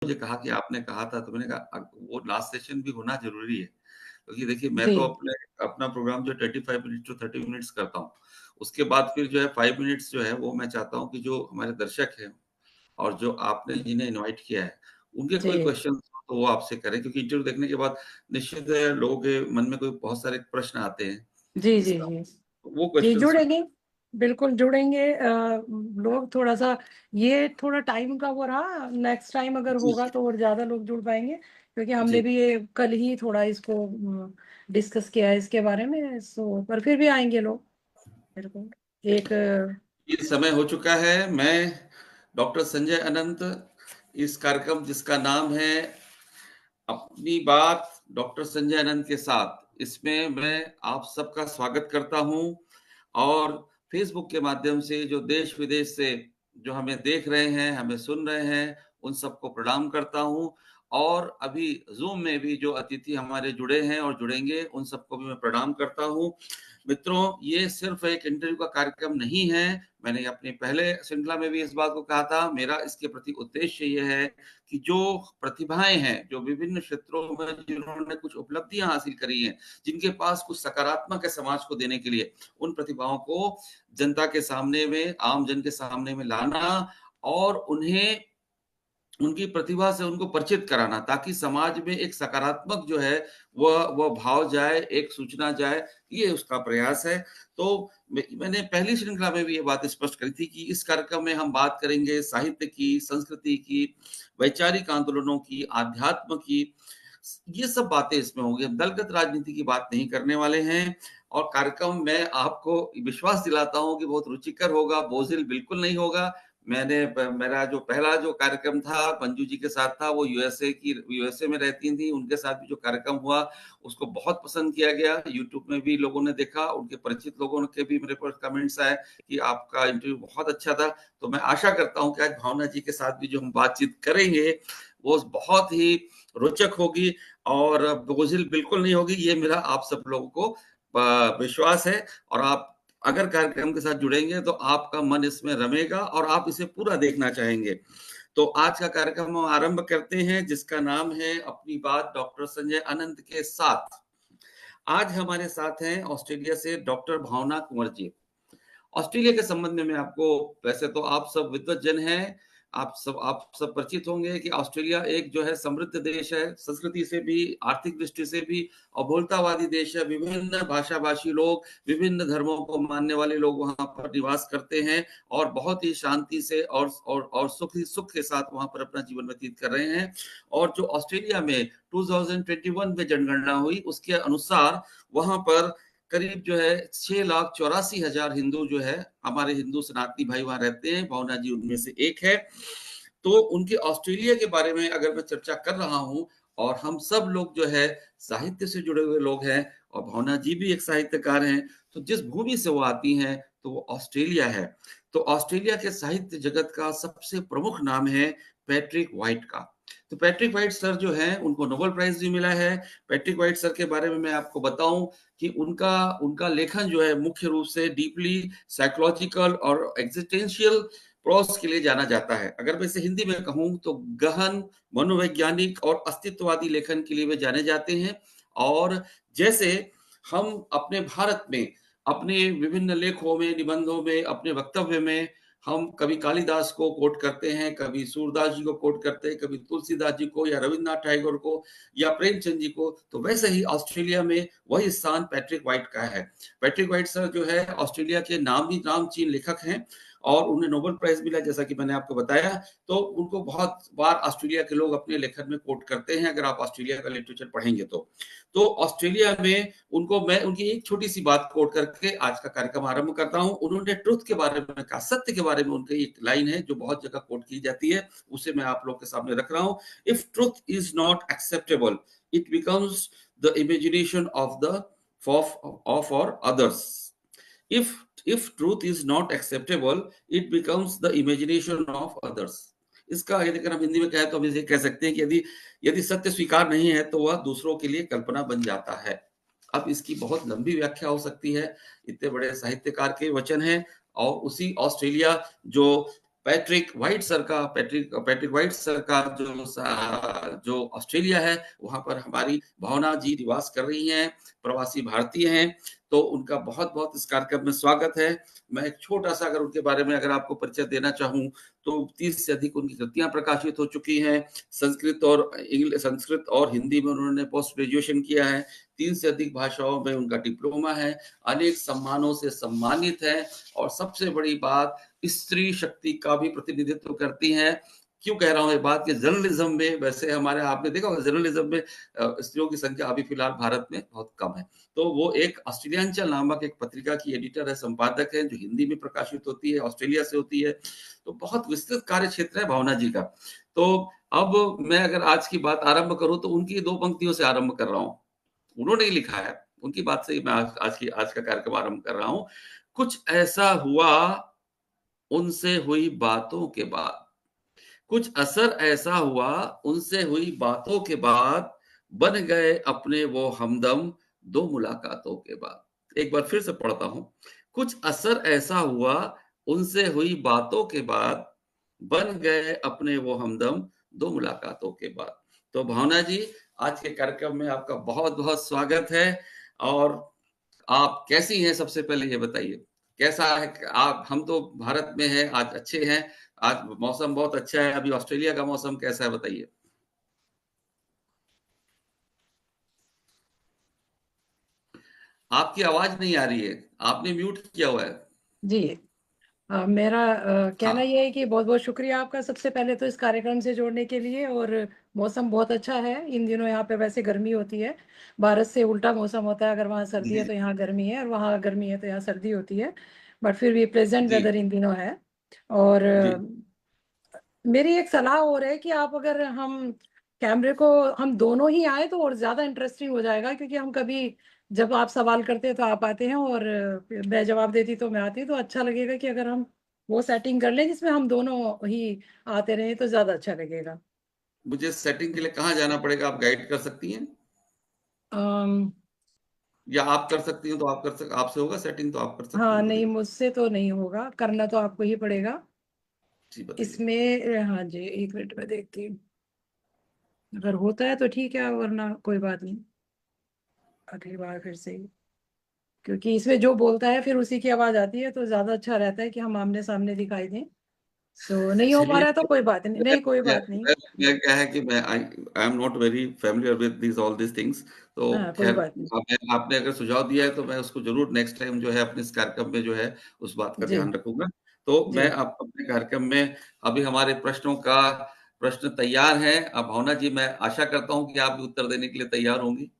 मुझे कहा कि आपने कहा था, तो मैंने कहा वो लास्ट सेशन भी होना ज़रूरी है। क्योंकि देखिए मैं तो जी, अपना प्रोग्राम जो 35 मिनट्स टू 30 मिनट्स करता हूँ। उसके बाद फिर जो है 5 मिनट्स जो है वो मैं चाहता हूँ कि जो हमारे दर्शक हैं और जो आपने जिन्हें इनवाइट किया है, उनके कोई जी। क्वेश्चन्स हो तो वो आपसे करें, क्योंकि इंटरव्यू देखने के बाद निश्चित है लोगों के मन में कोई बहुत सारे प्रश्न आते हैं जी, जी, इसका, जी। वो जी, क्वेश्चन्स। जुड़ेंगे, बिल्कुल जुड़ेंगे लोग थोड़ा-सा ये थोड़ा टाइम का वो रहा, नेक्स्ट टाइम अगर जी, होगा तो और ज़्यादा लोग जुड़ पाएँगे, क्योंकि हमने जी। भी ये कल ही थोड़ा इसको डिस्कस किया है इसके बारे में, सो पर फिर भी आएँगे लोग, बिल्कुल। एक ये समय हो चुका है। मैं डॉक्टर संजय अनंत, इस कार्यक्रम जिसका नाम है अपनी बात डॉक्टर संजय अनंत के साथ, इसमें मैं आप सबका स्वागत करता हूँ और फेसबुक के माध्यम से जो देश-विदेश से जो हमें देख रहे हैं, हमें सुन रहे हैं, उन सबको प्रणाम करता हूँ और अभी ज़ूम में भी जो अतिथि हमारे जुड़े हैं और जुड़ेंगे, उन सबको भी मैं प्रणाम करता हूँ। मित्रों, ये सिर्फ़ एक इंटरव्यू का कार्यक्रम नहीं है। मैंने अपनी पहले श्रृंखला में भी इस बात को कहा था, मेरा इसके प्रति उद्देश्य ये है कि जो प्रतिभाएँ हैं, जो विभिन्न क्षेत्रों में जिन्होंने कुछ उपलब्धियाँ हासिल करी हैं, जिनके पास कुछ सकारात्मक है समाज को देने के लिए, उन प्रतिभाओं को जनता के सामने में, आम जन के सामने में लाना और उन्हें उनकी प्रतिभा से उनको परिचित कराना, ताकि समाज में एक सकारात्मक जो है वह भाव जाए, एक सूचना जाए, ये उसका प्रयास है। तो मैंने पहली श्रृंखला में भी ये बात स्पष्ट करी थी कि इस कार्यक्रम में हम बात करेंगे साहित्य की, संस्कृति की, वैचारिक आंदोलनों की, अध्यात्म की, ये सब बातें इसमें होंगी। हम दलगत राजनीति की बात नहीं करने वाले हैं और कार्यक्रम मैं आपको विश्वास दिलाता हूँ कि बहुत रुचिकर होगा, बोझिल बिल्कुल नहीं होगा। मेरा जो पहला जो कार्यक्रम था मंजू जी के साथ था, वो यूएसए में रहती थीं, उनके साथ भी जो कार्यक्रम हुआ, उसको बहुत पसंद किया गया। यूट्यूब में भी लोगों ने देखा, उनके परिचित लोगों के भी मेरे पास कमेंट्स आए कि आपका इंटरव्यू बहुत अच्छा था। तो मैं आशा करता हूँ कि आज भावना जी के साथ भी जो हम बातचीत करेंगे, वो बहुत ही रोचक होगी और बोझिल बिल्कुल नहीं होगी, ये मेरा आप सब लोगों को विश्वास है और आप अगर कार्यक्रम के साथ जुड़ेंगे तो आपका मन इसमें रमेगा और आप इसे पूरा देखना चाहेंगे। तो आज का कार्यक्रम हम आरंभ करते हैं जिसका नाम है अपनी बात डॉक्टर संजय अनंत के साथ। आज हमारे साथ हैं ऑस्ट्रेलिया से डॉक्टर भावना कुंवर जी। ऑस्ट्रेलिया के संबंध में मैं आपको, वैसे तो आप सब विद्वत जन हैं, आप सब परिचित होंगे कि ऑस्ट्रेलिया एक जो है समृद्ध देश है, संस्कृति से भी, आर्थिक दृष्टि से भी और बहुलतावादी देश है। विभिन्न भाषा-भाषी लोग, विभिन्न धर्मों को मानने वाले लोग वहाँ पर निवास करते हैं और बहुत ही शांति से और सुख के साथ वहाँ पर अपना जीवन व्यतीत कर रहे हैं। और जो ऑस्ट्रेलिया में 2021 में जनगणना हुई, उसके अनुसार वहाँ पर करीब जो है 6,84,000 हिंदू जो है, हमारे हिंदू सनातनी भाई वहाँ रहते हैं, भावना जी उनमें से एक है। तो उनके ऑस्ट्रेलिया के बारे में अगर मैं चर्चा कर रहा हूँ और हम सब लोग जो है साहित्य से जुड़े हुए लोग हैं और भावना जी भी एक साहित्यकार हैं, तो जिस भूमि से वो आती हैं, तो वो ऑस्ट्रेलिया है। तो ऑस्ट्रेलिया के साहित्य जगत का सबसे प्रमुख नाम है पैट्रिक व्हाइट का। तो पैट्रिक व्हाइट सर जो हैं, उनको नोबेल प्राइज़ भी मिला है। पैट्रिक व्हाइट सर के बारे में मैं आपको बताऊँ कि उनका उनका लेखन जो है मुख्य रूप से डीपली साइकोलॉजिकल और एक्जिस्टेंशियल प्रोस के लिए जाना जाता है। अगर मैं इसे हिंदी में कहूँ तो गहन, मनोवैज्ञानिक और अस्तित्ववादी लेखन के लिए वे जाने जाते हैं। और जैसे हम अपने भारत में, अपने विभिन्न लेखों में, निबंधों में, अपने वक्तव्य में हम कभी कालिदास को कोट करते हैं, कभी सूरदास जी को कोट करते हैं, कभी तुलसीदास जी को या रविन्द्रनाथ टैगोर को या प्रेमचंद जी को, तो वैसे ही ऑस्ट्रेलिया में वही स्थान पैट्रिक व्हाइट का है। पैट्रिक व्हाइट सर जो है ऑस्ट्रेलिया के नामचीन लेखक हैं और उन्हें नोबेल प्राइज़ मिला, जैसा कि मैंने आपको बताया। तो उनको बहुत बार ऑस्ट्रेलिया के लोग अपने लेखन में कोट करते हैं, अगर आप ऑस्ट्रेलिया का लिटरेचर पढ़ेंगे तो। तो ऑस्ट्रेलिया में उनको मैं उनकी एक छोटी-सी बात कोट करके आज का कार्यक्रम आरंभ करता हूँ। उन्होंने ट्रुथ के बारे में कहा, सत्य के बारे में उनकी एक लाइन है जो बहुत जगह कोट की जाती है, उसे मैं आप लोग के सामने रख रहा हूँ। If truth is not acceptable, it becomes the imagination of or others. If truth is not acceptable, it becomes the imagination of others. इसका यदि अगर हम हिंदी में कहें तो हम इसे कह सकते हैं कि यदि यदि सत्य स्वीकार नहीं है तो वह दूसरों के लिए कल्पना बन जाता है। अब इसकी बहुत लंबी व्याख्या हो सकती है, इतने बड़े साहित्यकार के वचन हैं और उसी ऑस्ट्रेलिया जो पैट्रिक व्हाइट सर का जो ऑस्ट्रेलिया है, वहां पर हमारी भावना जी निवास कर रही हैं, प्रवासी भारतीय हैं, तो उनका बहुत बहुत इस कार्यक्रम में स्वागत है। मैं एक छोटा सा अगर उनके बारे में अगर आपको परिचय देना चाहूं, तो 30 से अधिक उनकी कृतियां प्रकाशित हो चुकी हैं। संस्कृत और हिंदी में उन्होंने पोस्ट ग्रेजुएशन किया है। 3 से अधिक भाषाओं में उनका डिप्लोमा है। अनेक सम्मानों से सम्मानित है, और सबसे बड़ी बात, स्त्री शक्ति का भी प्रतिनिधित्व करती हैं। क्यों कह रहा हूं ये बात कि जर्नलिज्म में, वैसे हमारे आपने देखा होगा जर्नलिज्म में स्त्रियों की संख्या अभी फिलहाल भारत में बहुत कम है। तो वो एक ऑस्ट्रेलियंचल नामक एक पत्रिका की एडिटर है, संपादक है, जो हिंदी में प्रकाशित होती है, ऑस्ट्रेलिया से होती है। तो बहुत विस्तृत कार्य क्षेत्र है भावना जी का। तो अब मैं अगर आज की बात आरंभ करूं, तो उनकी 2 पंक्तियों से आरंभ कर रहा हूं। उन्होंने ही लिखा है, उनकी बात से ही मैं आज का कार्यक्रम आरंभ कर रहा हूं। कुछ ऐसा हुआ उनसे हुई बातों के बाद, कुछ असर ऐसा हुआ उनसे हुई बातों के बाद, बन गए अपने वो हमदम 2 मुलाकातों के बाद। एक बार फिर से पढ़ता हूं। कुछ असर ऐसा हुआ उनसे हुई बातों के बाद, बन गए अपने वो हमदम 2 मुलाकातों के बाद। तो भावना जी, आज के कार्यक्रम में आपका बहुत बहुत स्वागत है। और आप कैसी हैं, सबसे पहले ये बताइए। कैसा है आप? हम तो भारत में हैं, आज अच्छे हैं। आज मौसम बहुत अच्छा है। अभी ऑस्ट्रेलिया का मौसम कैसा है, बताइए। आपकी आवाज नहीं आ रही है, आपने म्यूट किया हुआ है। जी। मेरा कहना हाँ। यह है कि बहुत बहुत शुक्रिया आपका, सबसे पहले तो इस कार्यक्रम से जोड़ने के लिए। और मौसम बहुत अच्छा है इन दिनों, यहाँ पे वैसे गर्मी होती है। भारत से उल्टा मौसम होता है, अगर वहाँ सर्दी है जी। तो यहाँ गर्मी है, और वहाँ गर्मी है तो यहाँ सर्दी होती है। बट फिर भी प्लेजेंट जी। वेदर इन दिनों है। और जी। मेरी एक सलाह और है कि आप, अगर हम कैमरे को, हम दोनों ही आए तो और ज्यादा इंटरेस्टिंग हो जाएगा, क्योंकि हम कभी, जब आप सवाल करते हैं तो आप आते हैं, और मैं जवाब देती तो मैं आती, तो अच्छा लगेगा कि अगर हम वो सेटिंग कर लें जिसमें हम दोनों ही आते रहे तो ज्यादा अच्छा लगेगा। मुझे सेटिंग के लिए कहाँ जाना पड़ेगा, आप गाइड कर सकती हैं? अम, या आप कर सकती हैं तो आपसे होगा सेटिंग, तो आप कर सकती हाँ हैं, नहीं, बताइए। मुझसे तो नहीं होगा, करना तो आपको ही पड़ेगा जी, बताइए। इसमें। हाँ जी, एक मिनट में देखती हूँ, अगर होता है तो ठीक है, वरना कोई बात नहीं, अगली बार फिर से ही। क्योंकि इसमें जो बोलता है फिर उसी की आवाज आती है, तो ज्यादा अच्छा रहता है कि हम आमने सामने दिखाई दें। सो नहीं हो पा चलिए, रहा है तो कोई बात नहीं, मैं नहीं कोई मैं बात नहीं। क्या है कि मैं I am not very familiar with this all this things. तो हाँ कोई खैर, बात नहीं। आपने अगर सुझाव दिया है तो मैं उसको जरूर नेक्स्ट टाइम जो है अपने इस कार्यक्रम में जो है उस बात का जी। ध्यान रखूंगा। तो जी। मैं आप अपने कार्यक्रम में, अभी हमारे प्रश्न तैयार हैं। अब भावना जी, मैं आशा करता हूँ कि आप भी उत्तर देने के लिए तैयार होंगी।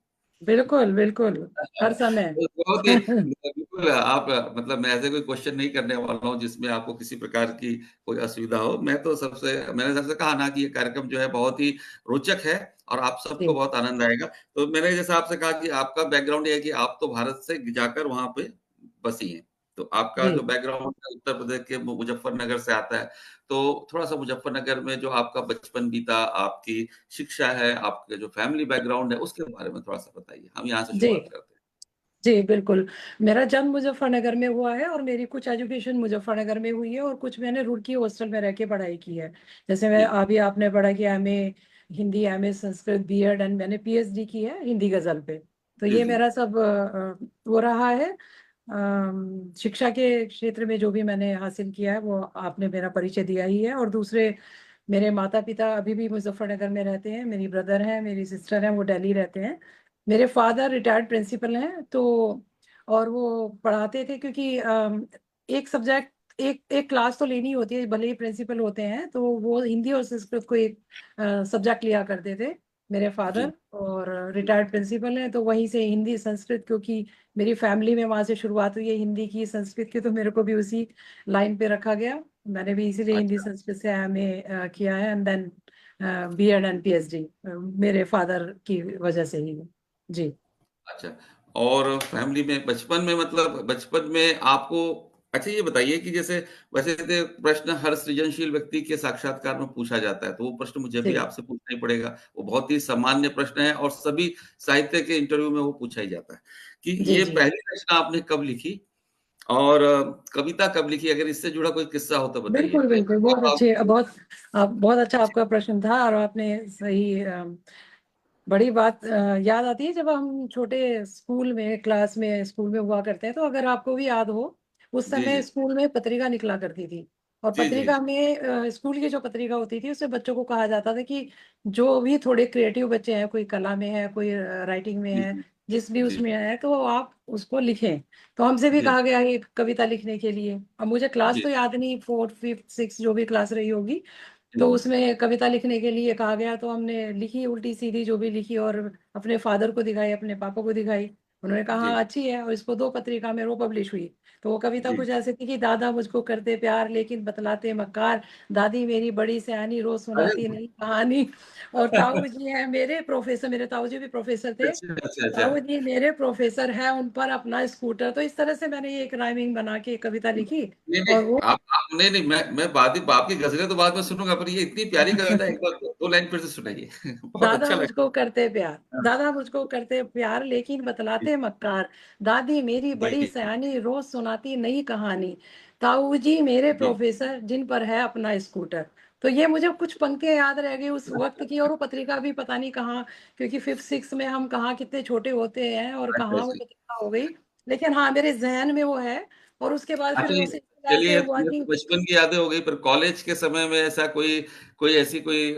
बिल्कुल बिल्कुल, हर समय। तो बहुत ही बिल्कुल, आप मतलब मैं ऐसे कोई क्वेश्चन नहीं करने वाला हूँ जिसमें आपको किसी प्रकार की कोई असुविधा हो। मैंने सबसे कहा ना कि ये कार्यक्रम जो है बहुत ही रोचक है, और आप सबको जी। बहुत आनंद आएगा। तो मैंने जैसे आपसे कहा कि आपका बैकग्राउंड ये है कि आप तो भारत से जाकर वहां पे बसी हैं। तो आपका जी। जो बैकग्राउंड है उत्तर प्रदेश के मुजफ्फरनगर से आता है। तो थोड़ा सा मुजफ्फरनगर में जो आपका बचपन बीता, आपकी शिक्षा है, आपके जो फैमिली बैकग्राउंड है, उसके बारे में थोड़ा सा बताइए। हम यहाँ से जी। शुरुआत करते हैं। जी बिल्कुल। मेरा जन्म मुजफ्फरनगर में हुआ है, और मेरी कुछ एजुकेशन मुजफ्फरनगर में हुई है, और कुछ मैंने रुड़की हॉस्टल में रह के पढ़ाई की है। जैसे मैं, जी। अभी आपने पढ़ा कि MA Hindi, MA Sanskrit, BEd, and मैंने पीएचडी की है हिंदी गजल पे। तो जी। ये जी। मेरा सब वो रहा है। शिक्षा के क्षेत्र में जो भी मैंने हासिल किया है वो आपने मेरा परिचय दिया ही है। और दूसरे, मेरे माता पिता अभी भी मुजफ्फरनगर में रहते हैं, मेरी ब्रदर है, मेरी सिस्टर है, वो दिल्ली रहते हैं। मेरे फादर रिटायर्ड प्रिंसिपल हैं, तो और वो पढ़ाते थे, क्योंकि एक सब्जेक्ट, एक एक क्लास तो लेनी होती है, भले ही प्रिंसिपल होते हैं, तो वो हिंदी और संस्कृत को एक सब्जेक्ट लिया करते थे मेरे जी। फादर। और रिटायर्ड प्रिंसिपल हैं, तो वहीं से हिंदी संस्कृत, क्योंकि मेरी फैमिली में वहां से शुरुआत हुई है हिंदी की, संस्कृत की, तो मेरे को भी उसी लाइन पे रखा गया। मैंने भी इसीलिए हिंदी अच्छा। संस्कृत से एमए किया है, and then BEd and PhD मेरे फादर की वजह से ही। जी। अच्छा। और फैमिली में बचपन में, मतलब बचपन में आपको, अच्छा ये बताइए कि जैसे, वैसे तो प्रश्न हर सृजनशील व्यक्ति के साक्षात्कार में पूछा जाता है, तो वो प्रश्न मुझे भी जी। आपसे पूछना ही पड़ेगा। वो बहुत ही सामान्य प्रश्न है, और सभी साहित्य के इंटरव्यू में वो पूछा ही जाता है कि जी। ये जी। पहली रचना आपने कब लिखी, और कविता कब लिखी? अगर इससे जुड़ा कोई किस्सा हो तो बताइए। बिल्कुल बिल्कुल, बहुत आप अच्छे, बहुत अच्छा आपका प्रश्न था, और आपने सही बड़ी बात याद आती है जब हम छोटे स्कूल में, क्लास में, स्कूल में हुआ करते हैं, तो अगर आपको भी याद हो, उस जी, समय जी। स्कूल में पत्रिका निकला करती थी। और जी, जी, पत्रिका में स्कूल की जो पत्रिका होती थी उससे बच्चों को कहा जाता था कि जो भी थोड़े क्रिएटिव बच्चे हैं, कोई कला में है, कोई राइटिंग में जी, है, जी, जिस भी जी, उसमें है, तो आप उसको लिखें। तो हमसे भी जी, कहा गया एक कविता लिखने के लिए। अब मुझे क्लास जी, तो याद नहीं, फोर्थ फिफ्थ सिक्स जो भी क्लास रही होगी, जी, तो जी, उसमें कविता लिखने के लिए कहा गया, तो हमने लिखी उल्टी सीधी जो भी लिखी, और अपने फादर को दिखाई, अपने पापा को दिखाई। उन्होंने कहा जी, हाँ अच्छी है, और इसको दो पत्रिका में वो पब्लिश हुई। तो वो कविता जी। कुछ ऐसे थी कि दादा मुझको करते प्यार लेकिन बतलाते मक्कार, दादी मेरी बड़ी सयानी रोज अरे! सुनाती नई कहानी, और ताऊ जी हैं मेरे प्रोफेसर, मेरे ताऊ जी भी प्रोफेसर थे, अच्छा, अच्छा, अच्छा। ताऊ जी मेरे प्रोफेसर है, उन पर अपना स्कूटर। तो इस तरह से मैंने ये एक राइमिंग बना के कविता लिखी। नहीं, नहीं, और वो आप नहीं, नहीं, मैं बाद में आपकी गज़लें तो बाद में सुनूँगा, पर ये इतनी प्यारी कविता एक बार 2 लाइन फिर से सुनाइए। बहुत दादा अच्छा लगा। मुझको करते प्यार, हाँ, दादा मुझको करते प्यार लेकिन जी, बतलाते मक्कार, दादी मेरी बड़ी जी, सयानी रोज सुनाती नई कहानी, ताऊ जी मेरे जी। प्रोफेसर जिन पर है अपना स्कूटर। तो ये मुझे कुछ पंक्तियां याद रह गई उस वक्त की, और वो पत्रिका भी पता नहीं कहाँ, क्योंकि फिफ्थ सिक्स में हम कहाँ कितने छोटे होते हैं और अच्छा, कहाँ वो अच्छा। पत्रिका हो गई। लेकिन हाँ, मेरे जहन में वो है। और उसके बाद फिर अच्छा, वो ये सिलसिला ऐसे चलिए, हुआ ये कि तो बचपन की यादें हो गई, पर कॉलेज के समय में ऐसा कोई कोई ऐसी कोई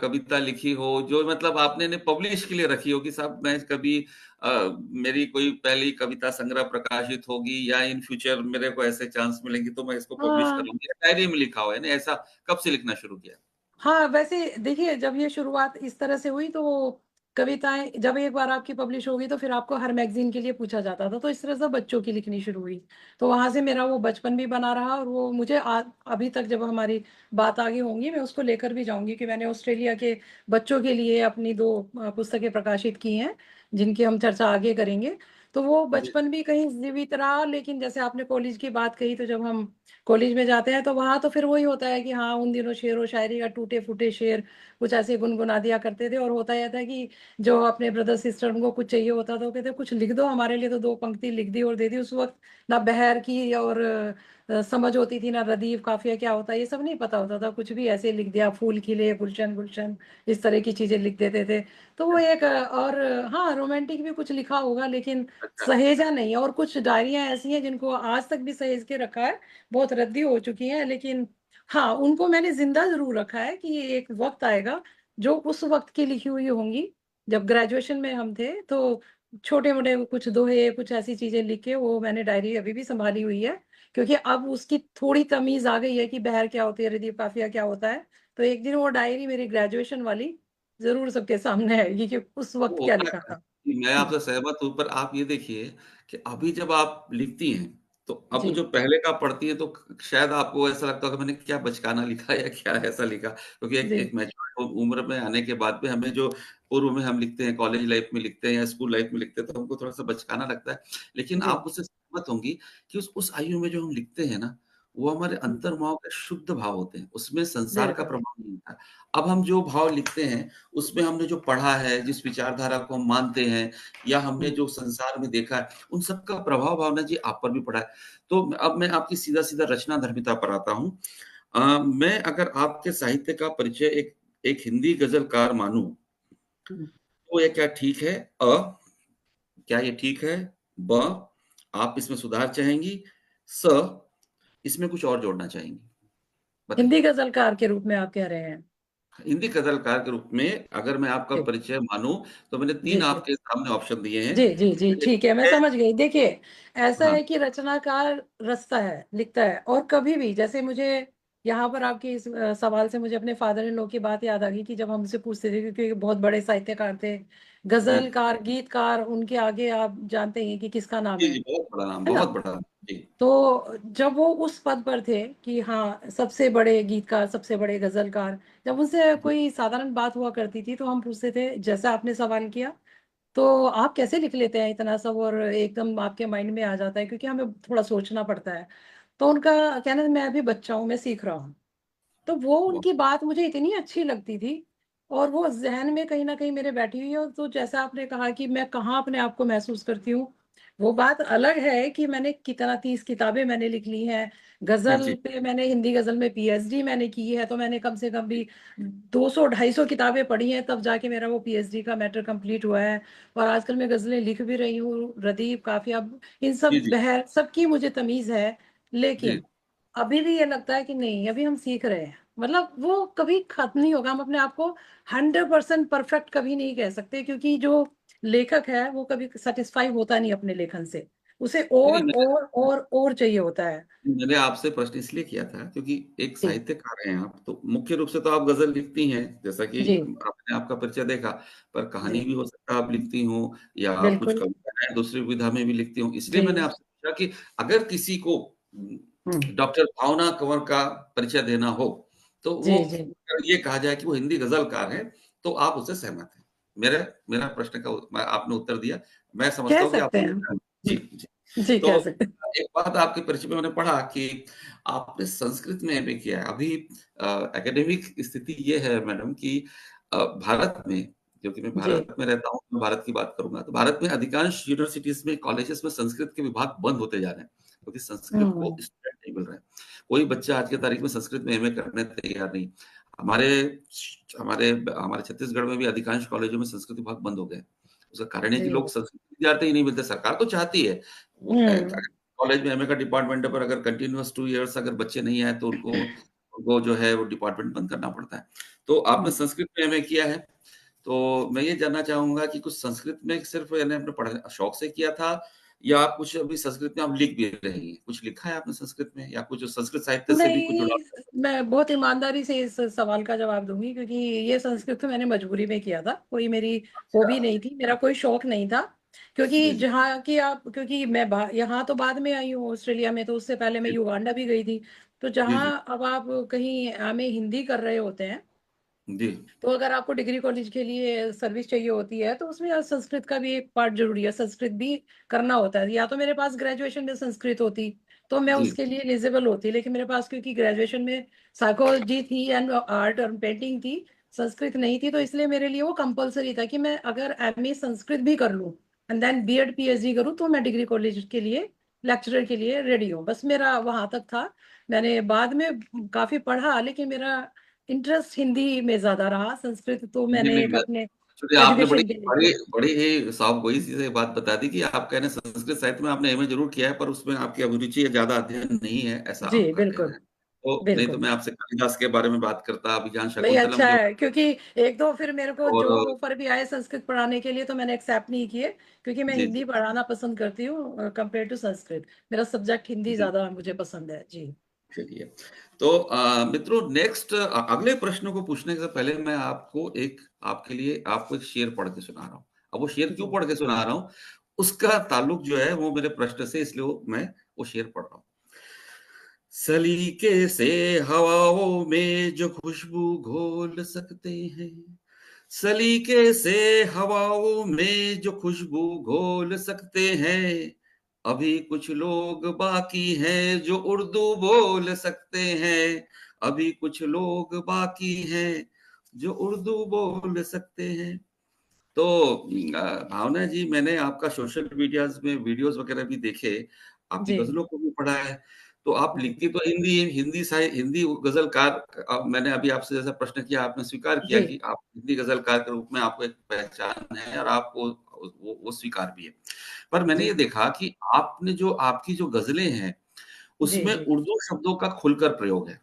कविता लिखी हो जो मतलब आपने ने पब्लिश के लिए रखी हो कि साहब मैं कभी अ, मेरी कोई पहली कविता संग्रह प्रकाशित होगी या इन फ्यूचर मेरे को ऐसे चांस मिलेंगे तो मैं इसको पब्लिश हाँ करूँगी, या डायरी में लिखा हो, यानी ऐसा कब से लिखना शुरू किया? हाँ, वैसे देखिए, जब ये शुरुआत इस तरह से हुई, तो वो कविताएँ जब एक बार आपकी पब्लिश हो गई, तो फिर आपको हर मैगज़ीन के लिए पूछा जाता था, तो इस तरह से बच्चों की लिखनी शुरू हुई। तो वहाँ से मेरा वो बचपन भी बना रहा, और वो मुझे अभी तक जब हमारी बात आगे होंगी, मैं उसको लेकर भी जाऊँगी कि मैंने ऑस्ट्रेलिया के बच्चों के लिए अपनी 2 पुस्तकें प्रकाशित की हैं, जिनकी हम चर्चा आगे करेंगे। तो वो जी, बचपन भी कहीं जीवित रहा, लेकिन जैसे आपने कॉलेज की बात कही, तो जब हम कॉलेज में जाते हैं तो वहाँ तो फिर वही होता है कि हाँ, उन दिनों शेर व शायरी का टूटे-फूटे शेर कुछ ऐसे गुनगुना दिया करते थे, और होता ये था कि जो अपने ब्रदर सिस्टर उनको कुछ चाहिए होता था, वो कहते कुछ लिख दो हमारे लिए, तो 2 पंक्ति लिख दी और दे दी। उस वक़्त ना बहर की और समझ होती थी, ना रदीफ काफ़िया क्या होता है, ये सब नहीं पता होता था। कुछ भी ऐसे लिख दिया, फूल खिले, गुलशन गुलशन, इस तरह की चीज़ें लिख देते थे। तो वो एक और हाँ, रोमांटिक भी कुछ लिखा होगा, लेकिन अच्छा, सहेजा नहीं। और कुछ डायरियाँ ऐसी हैं जिनको आज तक भी सहेज के रखा है, बहुत रद्दी हो चुकी हैं, लेकिन हाँ, उनको मैंने ज़िंदा ज़रूर रखा है कि एक वक़्त आएगा, जो उस वक़्त की लिखी हुई होंगी। जब ग्रेजुएशन में हम थे, तो छोटे-मोटे कुछ दोहे, कुछ ऐसी चीज़ें लिख के वो मैंने डायरी अभी भी सँभाली हुई है, क्योंकि अब उसकी थोड़ी तमीज़ आ गई है कि बहर क्या होती है, रदीफ़ काफ़िया क्या होता है। तो एक दिन वो डायरी मेरी ग्रेजुएशन वाली ज़रूर सबके सामने आएगी कि उस वक़्त वो क्या होता लिखा है था। कि मैं हुँ, आपसे सहमत हूँ, पर आप ये देखिए कि अभी जब आप लिखती हैं, तो अब जी, जो पहले का पढ़ती हैं, तो शायद आपको ऐसा लगता होगा मैंने क्या बचकाना लिखा या क्या ऐसा लिखा। क्योंकि एक जी, एक मैच्योर उम्र में आने के बाद में हमें जो पूर्व में हम लिखते हैं, कॉलेज लाइफ में लिखते हैं या स्कूल लाइफ में लिखते हैं, तो हमको थोड़ा-सा बचकाना लगता है। लेकिन जी। आप मुझसे सहमत होंगी कि उस आयु में जो हम लिखते हैं ना, वो हमारे हुँ, अंतर्मन के शुद्ध भाव होते हैं, उसमें संसार का बिल्कुल। प्रभाव नहीं होता है। अब हम जो भाव लिखते हैं, उसमें हमने जो पढ़ा है, जिस विचारधारा को हम मानते हैं या हमने हुँ, जो संसार में देखा है, उन सब का प्रभाव भावना जी आप पर भी पड़ा है। तो अब मैं आपकी सीधा-सीधा रचनाधर्मिता पर आता हूँ। मैं अगर आपके साहित्य का परिचय एक एक हिंदी गज़लकार मानूँ, हुँ। तो ये क्या ठीक है? क्या ये ठीक है? ब, आप इसमें सुधार चाहेंगी? स, इसमें कुछ और जोड़ना चाहेंगी? बताइए। हिंदी गज़लकार के रूप में आप कह रहे हैं? हिंदी गज़लकार के रूप में अगर मैं आपका जी, परिचय मानूँ, तो मैंने जी, 3 जी। आपके सामने ऑप्शन दिए हैं। जी, जी, जी, पहले ठीक है, मैं है समझ गई। देखिए, ऐसा हाँ, है कि रचनाकार रचता है, लिखता है, और कभी भी जैसे मुझे यहाँ पर आपके इस सवाल से मुझे अपने फादर इन लॉ की बात याद आ गई कि जब हमसे पूछते थे, क्योंकि बहुत बड़े साहित्यकार थे, जी। गज़लकार, गीतकार, उनके आगे आप जानते ही हैं कि किसका नाम जी, जी, बहुत बड़ा नाम, है बहुत ना? बड़ा। जी, तो जब वो उस पद पर थे कि हाँ, सबसे बड़े गीतकार, सबसे बड़े गज़लकार, जब उनसे जी, कोई साधारण बात हुआ करती थी, तो हम पूछते थे, जैसा आपने सवाल किया, तो आप कैसे लिख लेते हैं इतना सब और एकदम आपके माइंड में आ जाता है, क्योंकि हमें थोड़ा सोचना पड़ता है। तो उनका कहना था, मैं अभी बच्चा हूँ, मैं सीख रहा हूँ। तो वो वाह! उनकी बात मुझे इतनी अच्छी लगती थी, और वो ज़हन में कहीं न कहीं मेरे बैठी हुई है। तो जैसा आपने कहा कि मैं कहाँ अपने आप को महसूस करती हूँ, वो बात अलग है कि मैंने कितना 30 किताबें मैंने लिख ली हैं। गजल जी, पे मैंने हिंदी गजल में पीएचडी मैंने की है, तो मैंने कम से कम भी 200-250 किताबें पढ़ी हैं, तब जाके मेरा वो पीएचडी का मैटर कंप्लीट हुआ है। और आजकल मैं गजलें लिख भी रही हूँ, रदीफ, काफिया, इन जी, सब जी, बहर सबकी मुझे तमीज है। जी, लेकिन अभी भी ये लगता है कि नहीं, अभी हम सीख रहे हैं, मतलब वो कभी खत्म नहीं होगा। हम अपने आप को 100% परफेक्ट कभी नहीं कह सकते, क्योंकि जो लेखक है वो कभी सेटिस्फाई होता नहीं अपने लेखन से, उसे नहीं, और और चाहिए होता है। मैंने आपसे प्रश्न इसलिए किया था क्योंकि एक जी साहित्यकार हैं आप, तो मुख्य रूप से तो आप गज़ल लिखती हैं, जैसा कि जी आपने आपका परिचय देखा, पर कहानी जी भी हो सकता है आप लिखती हों या कुछ बिल्कुल। कविताएँ दूसरी विधा में भी लिखती हों। इसलिए जी मैंने आपसे पूछा कि अगर किसी को हम्म डॉक्टर भावना कंवर का परिचय देना हो, तो वो जी जी अगर ये कहा जाए कि वो हिंदी गज़लकार हैं, तो आप उससे सहमत हैं। मेरा मेरा प्रश्न का आपने उत्तर दिया। मैं समझता कह हूँ कि आप सकते हैं उससे हम। सहमत। जी, जी जी। जी तो कह सकते हैं। एक बात आपके परिचय में मैंने पढ़ा कि आपने संस्कृत में एमए किया है। अभी एकेडमिक स्थिति ये है मैडम कि भारत में, क्योंकि मैं जी भारत में रहता हूँ, मैं भारत की बात करूँगा, तो भारत में अधिकांश यूनिवर्सिटीज़ में, कॉलेजेस में संस्कृत के विभाग बंद होते जा रहे हैं, क्योंकि संस्कृत को हम्म स्टूडेंट नहीं मिल रहे हैं। कोई बच्चा आज की तारीख में संस्कृत में एमए करने तैयार नहीं। हमारे हमारे हमारे छत्तीसगढ़ में भी अधिकांश कॉलेजों में संस्कृत विभाग बंद हो गए। उसका कारण है कि लोग जी संस्कृत विद्यार्थी ही नहीं मिलते। सरकार तो चाहती है, वो हम्म कॉलेज में एमए का डिपार्टमेंट है, पर अगर कंटीन्यूअस 2 इयर्स अगर बच्चे नहीं आए तो उनको उनको जो है वो डिपार्टमेंट बंद करना पड़ता है। तो आपने हम्म। संस्कृत में एमए किया है, तो मैं ये जानना चाहूँगा कि कुछ संस्कृत में सिर्फ़ यानी आपने पढ़ शौक से किया था या आप कुछ अभी संस्कृत में आप लिख भी रही हैं? कुछ लिखा है आपने संस्कृत में या कुछ संस्कृत साहित्य से भी कुछ जुड़ाव नहीं, है? मैं बहुत ईमानदारी से इस सवाल का जवाब दूंगी, क्योंकि ये संस्कृत तो मैंने मजबूरी में किया था, कोई मेरी अच्छा। हॉबी नहीं थी, मेरा कोई शौक नहीं था। क्योंकि जी, जी। जहाँ की आप, क्योंकि मैं यहाँ तो बाद में आई हूँ ऑस्ट्रेलिया में, तो उससे पहले मैं जी, युगांडा भी गई थी। तो जी, जी। जहाँ अब आप कहीं हमें हिंदी कर रहे होते हैं, जी, तो अगर आपको डिग्री कॉलेज के लिए सर्विस चाहिए होती है, तो उसमें संस्कृत का भी एक पार्ट जरूरी है, संस्कृत भी करना होता है। या तो मेरे पास ग्रेजुएशन में संस्कृत होती तो मैं जी, उसके लिए एलिजिबल होती, लेकिन मेरे पास क्योंकि ग्रेजुएशन में साइकोलॉजी थी एंड आर्ट और पेंटिंग थी, संस्कृत नहीं थी, तो इसलिए मेरे लिए वो कंपलसरी था कि मैं अगर एमए संस्कृत भी कर लूँ एंड देन बीएड पीएचडी करूँ, तो मैं डिग्री कॉलेज के लिए लेक्चरर के लिए रेडी हूँ। बस मेरा वहां तक था। मैंने बाद में काफी पढ़ा, लेकिन मेरा इंटरेस्ट हिंदी में ज्यादा रहा, संस्कृत तो नहीं, मैंने नहीं, एक मैं अपने एक्चुअली आपने बड़ी एजुकेशन के लिए बड़ी किया। बड़ी ही साफ़गोई से बात बता दी कि आप कह रहे हैं संस्कृत साहित्य में आपने एमए ज़रूर किया है, पर उसमें आपकी अभिरुचि है, ज़्यादा अध्ययन नहीं है, ऐसा जी आपका कहना बिल्कुल है। तो नहीं तो बिल्कुल। मैं आपसे कालिदास के बारे में बात करता, अभिज्ञान भाई शाकुंतलम अच्छा जो है, क्योंकि एक दो फिर मेरे को और जॉब ऑफर भी आए संस्कृत पढ़ाने के लिए, तो मैंने एक्सेप्ट नहीं किए, क्योंकि मैं जी, जी, हिंदी पढ़ाना पसंद करती हूँ कंपेयर टू संस्कृत। मेरा सब्जेक्ट हिंदी जी, ज्यादा मुझे पसंद है जी। चलिए। तो मित्रों नेक्स्ट अगले प्रश्न को पूछने से पहले मैं आपको एक आपके लिए आपको एक शेर पढ़ के सुना रहा हूँ। अब वो शेर क्यों जी पढ़ के सुना रहा हूँ, उसका ताल्लुक जो है वो मेरे प्रश्न से, इसलिए मैं वो शेर पढ़ रहा हूँ। सलीके से हवाओं में जो खुशबू घोल सकते हैं, सलीके से हवाओं में जो खुशबू घोल सकते हैं, अभी कुछ लोग बाकी हैं जो उर्दू बोल सकते हैं, अभी कुछ लोग बाकी हैं जो उर्दू बोल सकते हैं। तो भावना जी, मैंने आपका सोशल मीडियाज़ में वीडियोज़ वगैरह भी देखे, आपकी जी गज़लों को भी पढ़ा है। तो आप जी लिखती तो हिंदी गज़लकार, मैंने अभी आपसे जैसा प्रश्न किया, आपने स्वीकार किया जी कि आप हिंदी गज़लकार के रूप में आपको एक पहचान है और आपको वो स्वीकार भी है। पर मैंने जी ये देखा कि आपने जो आपकी जो गज़लें हैं, जी उसमें जी उर्दू शब्दों का खुलकर प्रयोग है।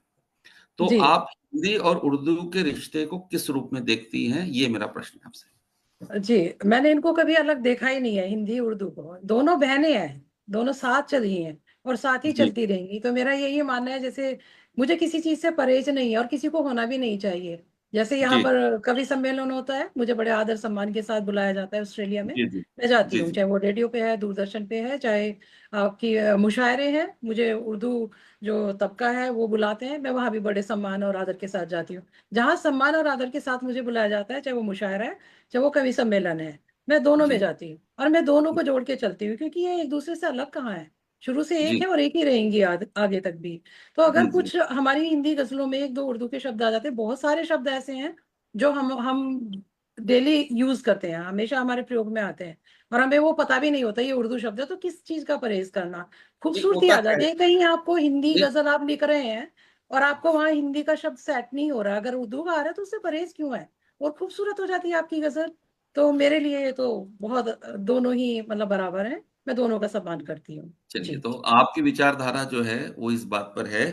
तो जी आप हिंदी और उर्दू के रिश्ते को किस रूप में देखती हैं? ये मेरा प्रश्न है आपसे। जी। मैंने इनको कभी अलग देखा ही नहीं है, हिंदी उर्दू को, दोनों बहनें हैं, दोनों साथ चल रही हैं और साथ ही जी, चलती रहेंगी। तो मेरा यही मानना है, जैसे मुझे किसी चीज से परहेज नहीं है और किसी को होना भी नहीं चाहिए। जैसे यहाँ जी, पर कवि सम्मेलन होता है, मुझे बड़े आदर सम्मान के साथ बुलाया जाता है ऑस्ट्रेलिया में, जी, जी। मैं जाती जी, हूँ, जी। चाहे वो रेडियो पे है, दूरदर्शन पे है, चाहे आपकी मुशायरे हैं, मुझे उर्दू जो तबका है वो बुलाते हैं, मैं वहां भी बड़े सम्मान और आदर के साथ जाती हूँ। जहाँ सम्मान और आदर के साथ मुझे बुलाया जाता है, चाहे वो मुशायरा है, चाहे वो कवि सम्मेलन है, मैं दोनों में जी, जाती हूँ और मैं दोनों को जोड़ के चलती हूँ, क्योंकि ये एक दूसरे से अलग कहाँ है, शुरू से एक जी, है और एक ही रहेंगी आगे तक भी। तो जी, अगर जी, कुछ हमारी हिंदी गजलों में एक दो उर्दू के शब्द आ जाते हैं, बहुत सारे शब्द ऐसे हैं जो हम डेली यूज करते हैं, हमेशा हमारे प्रयोग में आते हैं, और हमें वो पता भी नहीं होता ये उर्दू शब्द है, तो किस चीज का परहेज करना। नहीं खूबसूरती होता आ क्या जाती है, है, कहीं आपको हिंदी नहीं गजल आप लिख रहे हैं और आपको वहां हिंदी का शब्द सेट नहीं हो रहा, अगर उर्दू का आ रहा है तो उससे परहेज क्यों है, और खूबसूरत हो जाती है आपकी गजल। तो मेरे लिए ये तो बहुत दोनों ही मतलब बराबर है, मैं दोनों का सम्मान करती हूँ। चलिए, जी। तो आपकी विचारधारा जो है वो इस बात पर है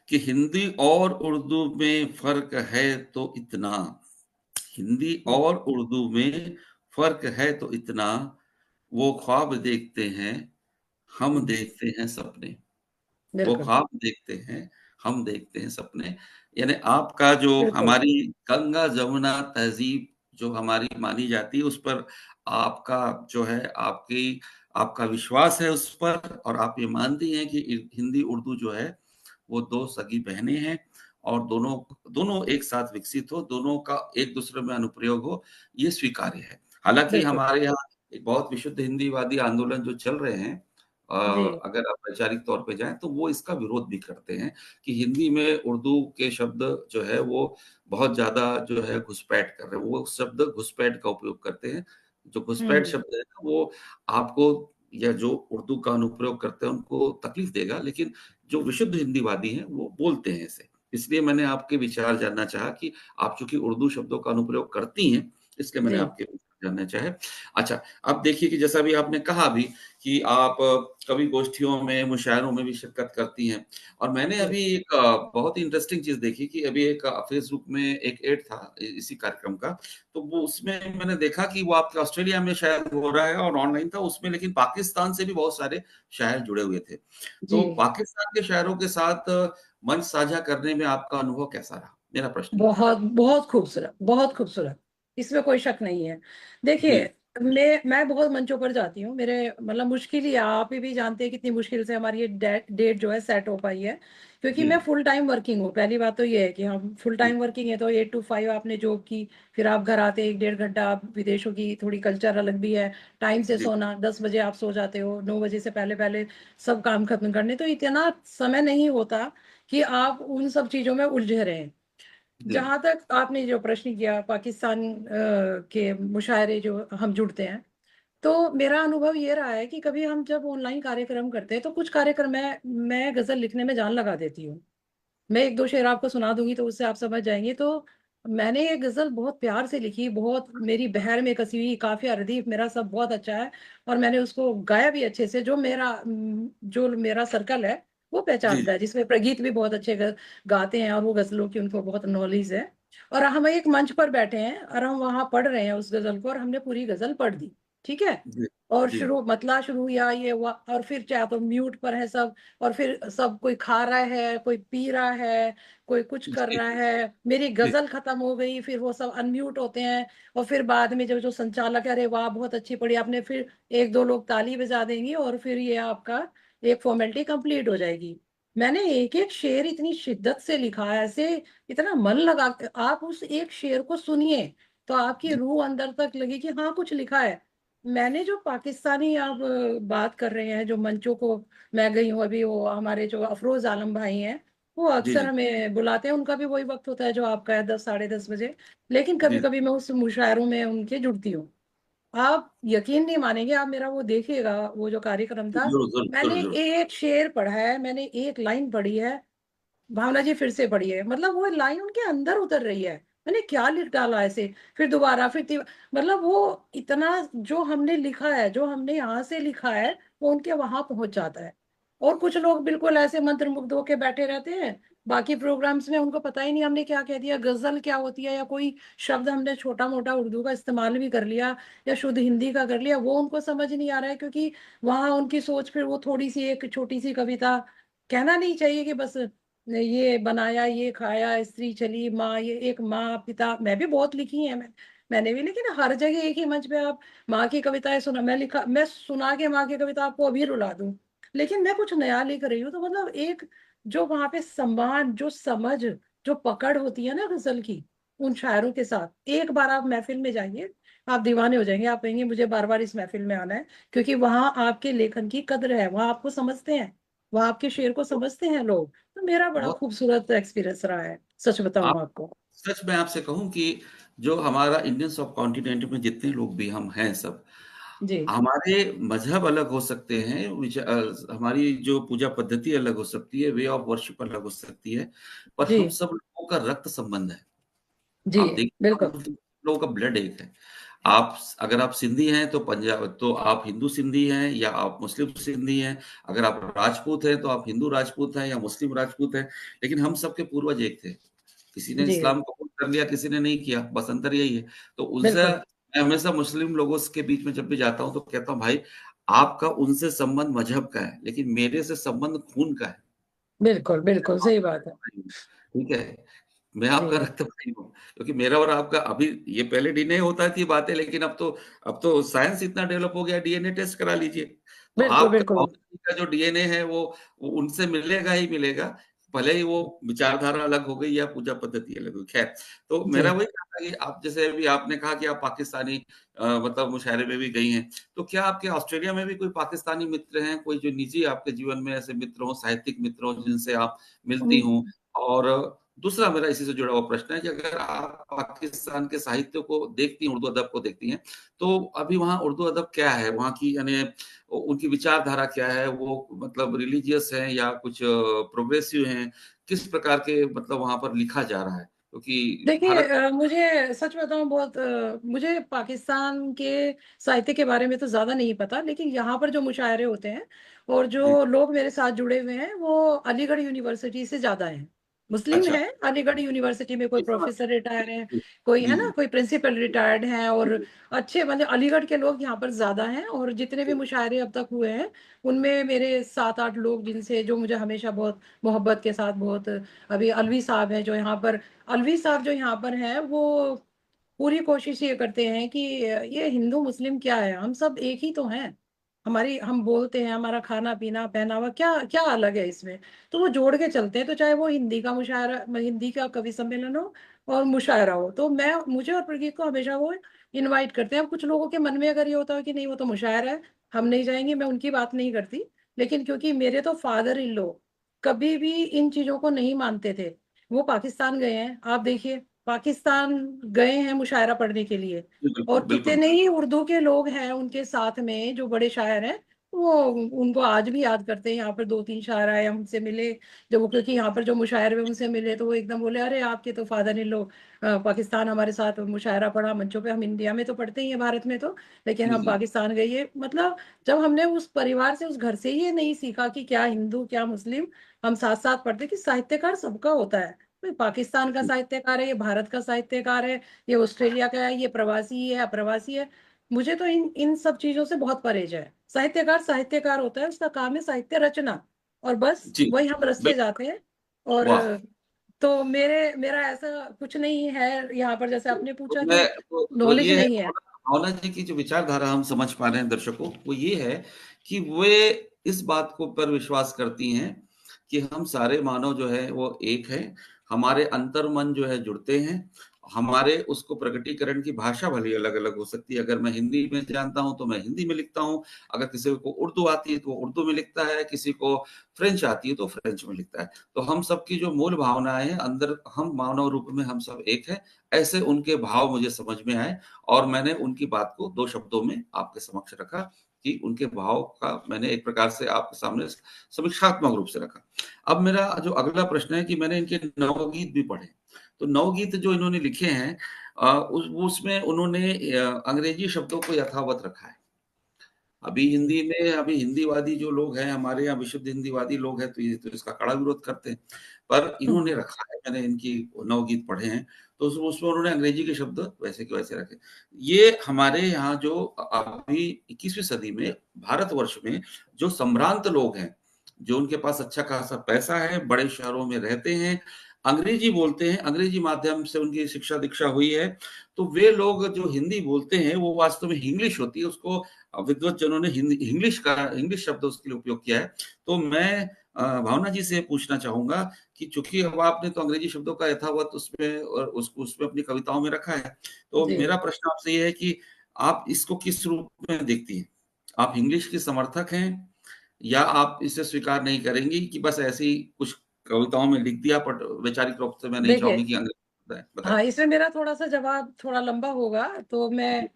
कि हिंदी और उर्दू में फ़र्क है तो इतना, हिंदी हम्म, और उर्दू में फ़र्क है तो इतना, वो ख्वाब देखते हैं, हम हम्म, देखते हैं सपने। वो बिल्कुल। ख्वाब देखते हैं, हम देखते हैं सपने। यानी आपका जो बिल्कुल। हमारी गंगा जमुना तहज़ीब जो हमारी मानी जाती है, उस पर आपका जो है आपकी आपका विश्वास है उस पर, और आप ये मानती हैं कि हिंदी उर्दू जो है वो 2 सगी बहनें हैं, और दोनों दोनों एक साथ विकसित हो, दोनों का एक-दूसरे में अनुप्रयोग हो, ये स्वीकार्य है। हालाँकि बिल्कुल। हमारे यहाँ एक बहुत विशुद्ध हिंदीवादी आंदोलन जो चल रहे हैं, जी। अगर आप वैचारिक तौर पे जाएँ तो वो इसका विरोध भी करते हैं कि हिंदी में उर्दू के शब्द जो है वो बहुत ज़्यादा जो है घुसपैठ कर रहे हैं। वो शब्द घुसपैठ का उपयोग करते हैं। जो घुसपैठ हम्म। शब्द है ना वो आपको या जो उर्दू का अनुप्रयोग करते हैं उनको तकलीफ देगा, लेकिन जो विशुद्ध हिंदीवादी हैं वो बोलते हैं इसे। इसलिए मैंने आपके विचार जानना चाहा कि आप चूँकि उर्दू शब्दों का अनुप्रयोग करती हैं, इसलिए मैंने जी। आपके विचार जानना चाहे। अच्छा, अब देखिए कि जैसा अभी आपने कहा भी कि आप कवि गोष्ठियों में, मुशायरों में भी शिरकत करती हैं, और मैंने जी। अभी एक बहुत ही इंटरेस्टिंग चीज़ देखी कि अभी एक फ़ेसबुक में एक एड था इसी कार्यक्रम का, तो वो उसमें मैंने देखा कि वो आपके ऑस्ट्रेलिया में शायद हो रहा है और ऑनलाइन था, उसमें लेकिन पाकिस्तान से भी बहुत सारे शायर जुड़े हुए थे। जी। तो पाकिस्तान के शायरों के साथ मंच साझा करने में आपका अनुभव कैसा रहा? मेरा प्रश्न ये है। बहुत बहुत खूबसूरत, बहुत खूबसूरत, इसमें कोई शक नहीं है। देखिए, जी, मैं बहुत मंचों पर जाती हूँ, मेरे मतलब मुश्किल ही है, आप ही भी जानते हैं कितनी मुश्किल से हमारी ये डेट जो है सेट हो पाई है, क्योंकि जी, मैं फुल टाइम वर्किंग हूँ। पहली बात तो ये है कि हम फुल जी, टाइम वर्किंग है, तो 8 to 5 आपने जॉब की, फिर आप घर आते 1 1.5 घंटा, आप विदेशों की थोड़ी कल्चर अलग भी है, टाइम से जी, सोना, 10 बजे आप सो जाते हो, 9 बजे से पहले पहले सब काम खत्म करने, तो इतना समय नहीं होता कि आप उन सब चीजों में उलझे रहें। जी, जहां तक आपने जो प्रश्न किया पाकिस्तान के मुशायरे जो हम जुड़ते हैं, तो मेरा अनुभव ये रहा है कि कभी हम जब ऑनलाइन कार्यक्रम करते हैं तो कुछ कार्यक्रम में मैं गजल लिखने में जान लगा देती हूँ। मैं एक दो शेर आपको सुना दूंगी तो उससे आप समझ जाएंगे। तो मैंने ये गजल बहुत प्यार से लिखी, बहुत मेरी बहर में कसी हुई, काफिया रदीफ मेरा सब बहुत अच्छा है, और मैंने उसको गाया भी अच्छे से। जो मेरा सर्कल है वो जी, पहचानता है, जिसमें प्रगीत भी बहुत अच्छे गाते हैं और वो गजलों की उनको बहुत नॉलेज है। और हम एक मंच पर बैठे हैं और हम वहां पढ़ रहे हैं उस गजल को, और हमने पूरी गजल पढ़ दी। ठीक है। जी, और जी, शुरू मतला शुरू हुआ ये हुआ, और फिर चाहे तो म्यूट पर है सब, और फिर सब कोई खा रहा है, कोई पी रहा है, कोई कुछ कर जी, रहा है, मेरी जी, गजल खत्म हो गई, फिर वो सब अनम्यूट होते हैं, और फिर बाद में जब जो संचालक है, अरे वाह बहुत अच्छी पढ़ी आपने, फिर एक दो लोग ताली बजा देंगे और फिर ये आपका एक फॉर्मेलिटी कंप्लीट हो जाएगी। मैंने एक एक शेर इतनी शिद्दत से लिखा है, ऐसे इतना मन लगा के आप उस एक शेर को सुनिए तो आपकी जी, रूह अंदर तक लगी कि हाँ कुछ लिखा है। मैंने जो पाकिस्तानी आप बात कर रहे हैं, जो मंचों को मैं गई हूँ अभी, वो हमारे जो अफरोज आलम भाई हैं, वो जी, अक्सर जी, हमें बुलाते हैं, उनका भी वही वक्त होता है जो आपका है, 10 साढ़े 10 बजे। लेकिन कभी जी, कभी मैं उस मुशायरों में उनके जुड़ती हूँ। आप यकीन नहीं मानेंगे, आप मेरा वो देखिएगा, वो जो कार्यक्रम था, ज़रूर, ज़रूर, मैंने ज़रूर, ज़रूर। एक शेर पढ़ा है, मैंने एक लाइन पढ़ी है, भावना जी फिर से पढ़िए, मतलब वो लाइन उनके अंदर उतर रही है, मैंने क्या लिख डाला ऐसे, फिर दोबारा मतलब वो इतना जो हमने लिखा है, जो हमने यहाँ से लिखा है, वो उनके वहां पहुंच जाता है। और कुछ लोग बिल्कुल ऐसे मंत्रमुग्ध होके बैठे रहते हैं, बाकी प्रोग्राम्स में उनको पता ही नहीं हमने क्या कह दिया, गजल क्या होती है, या कोई शब्द हमने छोटा मोटा उर्दू का इस्तेमाल भी कर लिया या शुद्ध हिंदी का कर लिया, वो उनको समझ नहीं आ रहा है, क्योंकि वहां उनकी सोच फिर वो थोड़ी सी एक छोटी सी कविता, कहना नहीं चाहिए कि बस ये बनाया ये खाया स्त्री चली माँ, ये एक माँ पिता, मैं भी बहुत लिखी है, मैंने भी, लेकिन हर जगह एक ही मंच पे आप माँ की कविताएं सुना, मैं सुना के माँ की कविता आपको अभी रुला दूं, लेकिन मैं कुछ नया लिख रही हूँ। तो मतलब एक जो वहां पे सम्मान, जो समझ, जो पकड़ होती है ना गजल की, उन शायरों के साथ एक बार आप महफिल में जाइए, आप दीवाने हो जाएंगे, आप कहेंगे मुझे बार बार इस महफिल में आना है, क्योंकि वहां आपके लेखन की कद्र है, वहां आपको समझते हैं, वहां आपके शेर को समझते हैं लोग। तो मेरा बड़ा बहुत खूबसूरत एक्सपीरियंस रहा है, सच आप बताऊं आपको। सच मैं आपसे कहूँ कि जो हमारा इंडियन सब कॉन्टिनेंट में जितने लोग भी हम हैं सब, जी, हमारे मज़हब अलग हो सकते हैं, हमारी जो पूजा पद्धति अलग हो सकती है, वे ऑफ वर्शिप अलग हो सकती है, पर जी, हम सब लोगों का रक्त संबंध है। जी, आप देखिए बिल्कुल, हम लोगों का ब्लड एक है। आप अगर आप सिंधी हैं तो आप हिंदू सिंधी हैं या आप मुस्लिम सिंधी हैं। अगर आप राजपूत हैं तो आप हिंदू राजपूत हैं या मुस्लिम राजपूत हैं। लेकिन हम सबके पूर्वज एक थे। किसी ने जी, इस्लाम कबूल कर लिया, किसी ने नहीं किया, बस अंतर यही है। तो उनसे बिल्कुल, मैं हमेशा मुस्लिम लोगों के बीच में जब भी जाता हूँ तो कहता हूँ भाई आपका उनसे संबंध मज़हब का है, लेकिन मेरे से संबंध खून का है। बिल्कुल, बिल्कुल, सही बात है। ठीक है? मैं आपका जी, रक्त भाई हूँ, क्योंकि मेरा और आपका अभी ये पहले डीएनए होता थी बातें, लेकिन अब तो साइंस इतना डेवलप हो गया, डीएनए टेस्ट करा लीजिए। तो बिल्कुल, आपका बिल्कुल, भावना जी का जो डीएनए है वो उनसे मिलेगा ही मिलेगा, भले ही वो विचारधारा अलग हो गई या पूजा पद्धति अलग हो गई। खैर, तो मेरा जी। वही कहना है कि आप जैसे अभी आपने कहा कि आप पाकिस्तानी मतलब मुशायरे में भी गई हैं, तो क्या आपके ऑस्ट्रेलिया में भी कोई पाकिस्तानी मित्र हैं, कोई जो निजी आपके जीवन में ऐसे मित्र हों, साहित्यिक मित्र हों, जिनसे आप मिलती हों? हुँ, और दूसरा मेरा इसी से जुड़ा हुआ प्रश्न है कि अगर आप पाकिस्तान के साहित्य को देखती हैं, उर्दू अदब को देखती हैं, तो अभी वहाँ उर्दू अदब क्या है? वहाँ की यानी उनकी विचारधारा क्या है? वो मतलब रिलीजियस हैं या कुछ प्रोग्रेसिव हैं? किस प्रकार के मतलब वहाँ पर लिखा जा रहा है? क्योंकि देखिए भारत मुझे सच बताऊँ बहुत मुझे पाकिस्तान के साहित्य के बारे में तो ज़्यादा नहीं पता, लेकिन यहाँ पर जो मुशायरे होते हैं और जी, जो लोग मेरे साथ जुड़े हुए हैं, वो अलीगढ़ यूनिवर्सिटी से ज़्यादा हैं। मुस्लिम अच्छा, हैं, अलीगढ़ यूनिवर्सिटी में कोई जी समझ प्रोफ़ेसर रिटायर हैं, जी, कोई है जी, ना, जी, कोई प्रिंसिपल रिटायर्ड हैं जी, और जी, अच्छे मतलब अलीगढ़ के लोग यहाँ पर ज़्यादा हैं और जितने भी जी, मुशायरे अब तक हुए हैं, उनमें मेरे 7-8 लोग जिनसे जो मुझे हमेशा बहुत मोहब्बत के साथ बहुत अभी अलवी साहब हैं जो यहाँ पर अलवी साहब जो यहाँ पर हैं, वो पूरी कोशिश ये करते हैं कि ये हिंदू-मुस्लिम क्या है? हम सब एक ही तो हैं। हमारी हम बोलते हैं, हमारा खाना-पीना, पहनावा क्या क्या अलग है इसमें? तो वो जोड़ के चलते हैं, तो चाहे वो हिंदी का मुशायरा हिंदी का कवि सम्मेलन हो और मुशायरा हो। तो मुझे और प्रगीत को हमेशा वो इनवाइट करते हैं। अब कुछ लोगों के मन में अगर ये होता है कि नहीं वो तो मुशायरा है, हम नहीं जाएँगे, मैं उनकी बात नहीं करती। लेकिन क्योंकि मेरे तो फादर इन लॉ कभी भी इन चीज़ों को नहीं मानते थे। वो पाकिस्तान गए हैं, आप देखिए पाकिस्तान गए हैं मुशायरा पढ़ने के लिए जी, बिल्कुल, और बिल्कुल। कितने ही उर्दू के लोग हैं उनके साथ में जो बड़े शायर हैं, वो उनको आज भी याद करते हैं। यहाँ पर 2-3 शायर आए, हमसे मिले, जब वो क्योंकि यहाँ पर जो मुशायरे में उनसे मिले तो वो एकदम बोले, "अरे! आपके तो फादर इन लॉ पाकिस्तान हमारे साथ मुशायरा पढ़ा मंचों पे, हम इंडिया में तो पढ़ते ही हैं भारत में तो, लेकिन जी, हम जी। पाकिस्तान गए।" ये मतलब जब हमने उस परिवार से, उस घर से ही ये नहीं सीखा कि क्या हिंदू, क्या मुस्लिम, हम साथ-साथ पढ़ते कि साहित्यकार सबका होता है। कोई पाकिस्तान का साहित्यकार है, ये भारत का साहित्यकार है, ये ऑस्ट्रेलिया का है, ये प्रवासी है, अप्रवासी है। मुझे तो इन इन सब चीज़ों से बहुत परहेज है। साहित्यकार साहित्यकार होता है, उसका काम है साहित्य रचना और बस जी, वही हम रचते बिल्कुल, जाते हैं और वाह! तो मेरा ऐसा कुछ नहीं है यहाँ पर जैसे आपने तो पूछा मैं कि तो नॉलेज ये है नहीं है। भावना भावना जी की जो विचारधारा हम समझ पा रहे हैं दर्शकों, वो ये है कि वे इस बात को पर विश्वास करती हैं कि हम सारे मानव जो है वो एक हैं, हमारे अंतर्मन जो है जुड़ते हैं, हमारे उसको प्रकटीकरण की भाषा भले ही अलग-अलग हो सकती है, अगर मैं हिंदी में जानता हूँ, तो मैं हिंदी में लिखता हूँ, अगर किसी को उर्दू आती है, तो वो उर्दू में लिखता है, किसी को फ्रेंच आती है, तो फ्रेंच में लिखता है। तो हम सबकी जो मूल भावनाएँ हैं, अंदर हम मानव रूप में हम सब एक हैं, ऐसे उनके भाव मुझे समझ में आए और मैंने उनकी बात को 2 शब्दों में आपके समक्ष रखा कि उनके भाव का मैंने एक प्रकार से आपके सामने समीक्षात्मक रूप से रखा। अब मेरा जो अगला प्रश्न है कि मैंने इनके नवगीत भी पढ़े। तो नवगीत जो इन्होंने लिखे हैं उसमें उन्होंने अंग्रेजी शब्दों को यथावत रखा है। अभी हिंदीवादी जो लोग हैं, हमारे यहाँ विशुद्ध हिंदीवादी लोग हैं, तो ये तो इसका कड़ा विरोध करते हैं। पर हुँ, इन्होंने रखा है, मैंने इनकी नवगीत पढ़े हैं, तो उसमें उन्होंने अंग्रेजी के शब्द वैसे के वैसे रखे। ये हमारे यहाँ जो अभी 21वीं सदी में भारतवर्ष में जो संभ्रांत लोग हैं, जो उनके पास अच्छा खासा पैसा है, बड़े शहरों में रहते हैं, अंग्रेजी बोलते हैं, अंग्रेजी माध्यम से उनकी शिक्षा-दीक्षा हुई है, तो वे लोग जो हिंदी बोलते हैं, वो वास्तव में हिंग्लिश होती है, उसको विद्वतजनों ने इंग्लिश शब्द उसके लिए उपयोग किया है। तो मैं भावना जी से पूछना चाहूँगा कि चूँकि अब आपने तो अंग्रेजी शब्दों का यथावत उसमें और उसको उसमें अपनी कविताओं में रखा है। तो जी। मेरा प्रश्न आपसे ये है कि आप इसको किस रूप में देखती हैं? आप इंग्लिश की समर्थक हैं या आप इसे स्वीकार नहीं करेंगी कि बस ऐसे ही कुछ कविताओं में लिख दिया बट वैचारिक रूप से मैं नहीं देखिए चाहूँगी कि अंग्रेजी बताएँ। हाँ, इसमें मेरा थोड़ा-सा जवाब थोड़ा लंबा होगा, तो जी, मैं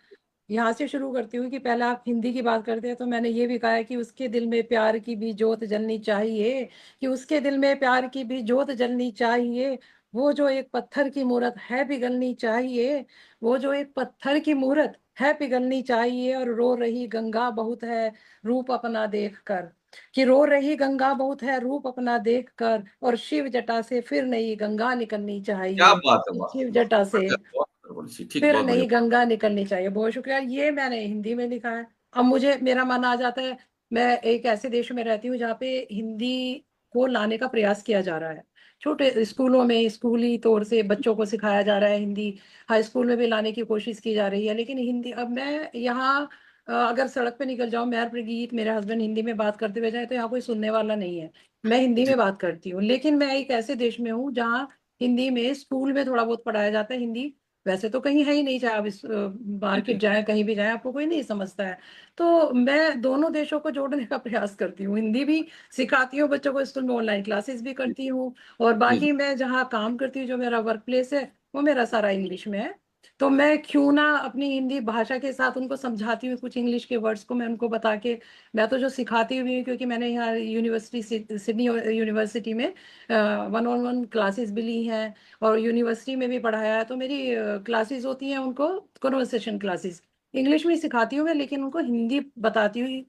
यहाँ से शुरू करती हूँ कि पहले आप हिंदी की बात करते हैं, तो मैंने ये भी कहा है कि उसके दिल में प्यार की भी जोत जलनी चाहिए, कि उसके दिल में प्यार की भी जोत जलनी चाहिए। वो जो एक पत्थर की मूरत है पिघलनी चाहिए, वो जो एक पत्थर की मूरत है पिघलनी चाहिए, और रो रही गंगा बहुत है रूप अपना देखकर, कि रो रही गंगा बहुत है रूप अपना देखकर, और शिव जटा से फिर नई गंगा निकलनी क्या चाहिए। बात है! वाह, शिव वाह! जटा से बढ़िया, बहुत बढ़िया, ठीक, फिर बहुत बढ़िया। नई गंगा निकलनी चाहिए। बहुत शुक्रिया। ये मैंने हिंदी में लिखा है। अब मुझे मेरा मन आ जाता है, मैं एक ऐसे देश में रहती हूँ जहाँ पे हिंदी को लाने का प्रयास किया जा रहा है। छोटे स्कूलों में स्कूली तौर से बच्चों को सिखाया जा रहा है हिंदी, हाई स्कूल में भी लाने की कोशिश की जा रही है। लेकिन हिंदी, अब मैं यहाँ अगर सड़क पे निकल जाऊं, मैं प्रीत, मेरे हस्बैंड हिंदी में बात करते हुए जाए, तो यहाँ कोई सुनने वाला नहीं है। मैं हिंदी जी, में बात करती हूँ, लेकिन मैं एक ऐसे देश में हूँ जहाँ हिंदी में स्कूल में थोड़ा बहुत पढ़ाया जाता है हिंदी। वैसे तो कहीं है ही नहीं, चाहे आप इस जी, मार्केट जी, जाए, कहीं भी जाए, आपको कोई नहीं समझता है। तो मैं दोनों देशों को जोड़ने का प्रयास करती हूँ, हिंदी भी सिखाती हूँ बच्चों को, स्कूल में ऑनलाइन क्लासेस भी जी, करती हूँ, और जी, जी, बाकी मैं जहाँ काम करती हूँ, जो मेरा वर्क प्लेस है, वो मेरा सारा इंग्लिश में है। तो मैं क्यों ना अपनी हिंदी भाषा के साथ उनको समझाती हूँ, कुछ इंग्लिश के वर्ड्स को मैं उनको बता के, मैं तो जो सिखाती हुई हूँ, क्योंकि मैंने यहाँ यूनिवर्सिटी, सिडनी यूनिवर्सिटी में वन ऑन वन क्लासेस भी ली हैं, और यूनिवर्सिटी में भी पढ़ाया है। तो मेरी क्लासेस होती हैं उनको, कन्वर्सेशन क्लासेस इंग्लिश में ही सिखाती हूँ मैं, लेकिन उनको हिंदी बताती हूँ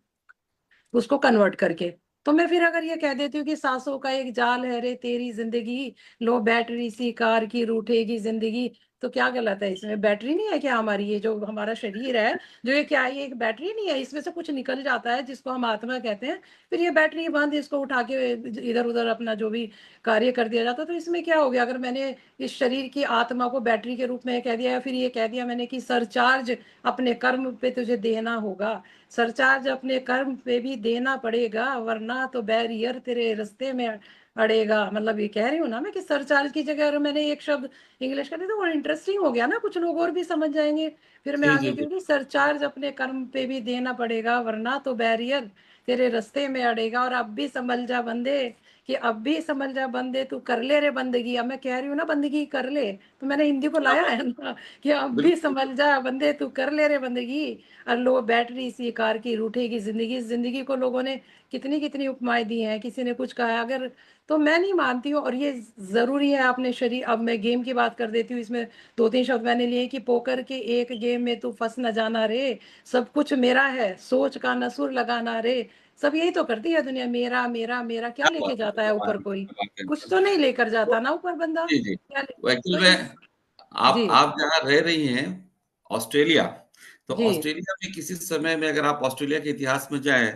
उसको कन्वर्ट करके। तो मैं फिर अगर ये कह देती हूँ कि सांसों का एक जाल है रे तेरी जिंदगी, लो बैटरी सी कार की रूठेगी जिंदगी, तो क्या गलत है इसमें? बैटरी नहीं है क्या हमारी, ये जो हमारा शरीर है, जो ये क्या है, ये एक बैटरी नहीं है? इसमें से कुछ निकल जाता है जिसको हम आत्मा कहते हैं, फिर ये बैटरी बंद, इसको उठा के इधर उधर अपना जो भी कार्य कर दिया जाता है। तो इसमें क्या हो गया अगर मैंने इस शरीर की आत्मा को बैटरी के रूप में कह दिया, या फिर ये कह दिया मैंने कि सरचार्ज अपने कर्म पे तुझे देना होगा, सरचार्ज अपने कर्म पे भी देना पड़ेगा, वरना तो बैरियर तेरे रास्ते में अड़ेगा। मतलब ये कह रही हूँ ना मैं, कि सरचार्ज की जगह अगर मैंने एक शब्द इंग्लिश कर दिया, तो वो इंटरेस्टिंग हो गया ना, कुछ लोग और भी समझ जाएंगे। फिर मैं जी, आगे जी, क्योंकि सरचार्ज अपने कर्म पे भी देना पड़ेगा, वरना तो बैरियर तेरे रास्ते में अड़ेगा। और अब भी संभल जा बंदे, कि अब भी संभल जा बंदे, तू कर ले रे बंदगी। अब मैं कह रही हूँ ना बंदगी कर ले, तो मैंने हिंदी को क्या लाया बात है है! ना, कि अब भी बिल्कुल, संभल जा बंदे, तू कर ले रे बंदगी, और लो बैटरी सी कार की रूठेगी जिंदगी। इस जिंदगी को लोगों ने कितनी कितनी उपमाएं दी हैं, किसी ने कुछ कहा है, अगर, तो मैं नहीं मानती हूँ। और ये जरूरी है अपने शरीर, अब मैं गेम की बात कर देती हूँ, इसमें दो तीन शब्द मैंने लिए, कि पोकर के एक गेम में तू फंस न जाना रे, सब कुछ मेरा है सोच का नसुर लगाना रे। सब यही तो करती है दुनिया, मेरा मेरा मेरा, क्या क्या लेके बात है! जाता है ऊपर कोई? वाक़ई कुछ में। तो नहीं लेकर तो जाता ना ऊपर बंदा, जी, जी। क्या ले? वो तो एक्चुअल इस, में आप जी, आप जहाँ रह रही हैं, ऑस्ट्रेलिया, तो जी, ऑस्ट्रेलिया में किसी समय में अगर आप ऑस्ट्रेलिया के इतिहास में जाएँ,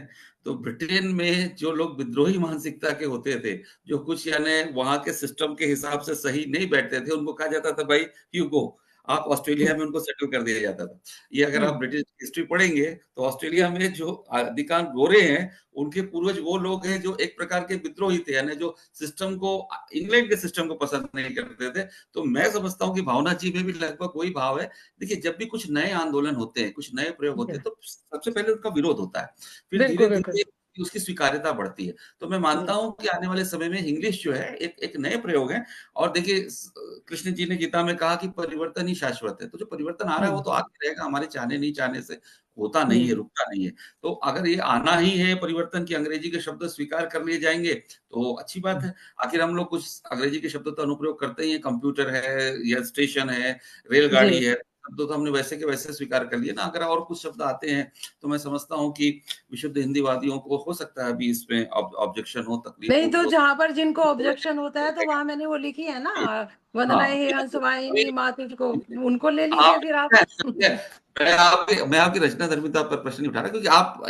तो ब्रिटेन में जो लोग विद्रोही मानसिकता के होते थे, जो कुछ यानी वहाँ के सिस्टम के हिसाब से सही नहीं बैठते थे, उनको कहा जाता था भाई यू गो, आप ऑस्ट्रेलिया हम्म, में उनको सेटल कर दिया जाता था। ये अगर आप हम्म, ब्रिटिश हिस्ट्री पढ़ेंगे, तो ऑस्ट्रेलिया में जो अधिकांश गोरे हैं, उनके पूर्वज वो लोग हैं जो एक प्रकार के विद्रोही थे, यानी जो सिस्टम को इंग्लैंड के सिस्टम को पसंद नहीं करते थे। तो मैं समझता हूँ कि भावना जी में भी लगभग वही भाव है। देखिए, जब भी कुछ नए आंदोलन होते हैं, कुछ नए प्रयोग होते हैं, तो सबसे पहले उनका विरोध होता है। फिर बिल्कुल बिल्कुल, धीरे-धीरे उसकी स्वीकार्यता बढ़ती है। तो मैं मानता हम्म, हूँ कि आने वाले समय में इंग्लिश जो है एक एक नए प्रयोग है। और देखिए कृष्ण जी ने गीता में कहा कि परिवर्तन ही शाश्वत है। तो जो परिवर्तन आ रहा है वो हम्म, तो आते रहेगा, हमारे चाहने नहीं चाहने से होता नहीं है, हम्म, रुकता नहीं है। तो अगर ये आना ही है परिवर्तन की, अंग्रेजी के शब्द स्वीकार कर लिए जाएँगे, तो अच्छी बात है। आखिर हम लोग कुछ अंग्रेजी के शब्दों का अनुप्रयोग करते ही हैं, कंप्यूटर है या स्टेशन है, जी, रेलगाड़ी है, शब्द तो हमने वैसे के वैसे स्वीकार कर लिए ना। अगर और कुछ शब्द आते हैं, तो मैं समझता हूँ कि विशुद्ध हिंदीवादियों को हो सकता है अभी इसमें ऑब्जेक्शन हो, तकलीफ नहीं हो, तो विरोध जहां पर जिनको हो। ऑब्जेक्शन होता है, तो वहां मैंने वो लिखी है ना, जी, वंदना हाँ, हे या हंस तो वाहिनी मातु को, देखिए, उनको ले आप लीजिए फिर आप। मैं आपकी रचना धर्मिता पर प्रश्न नहीं उठा रहा, क्योंकि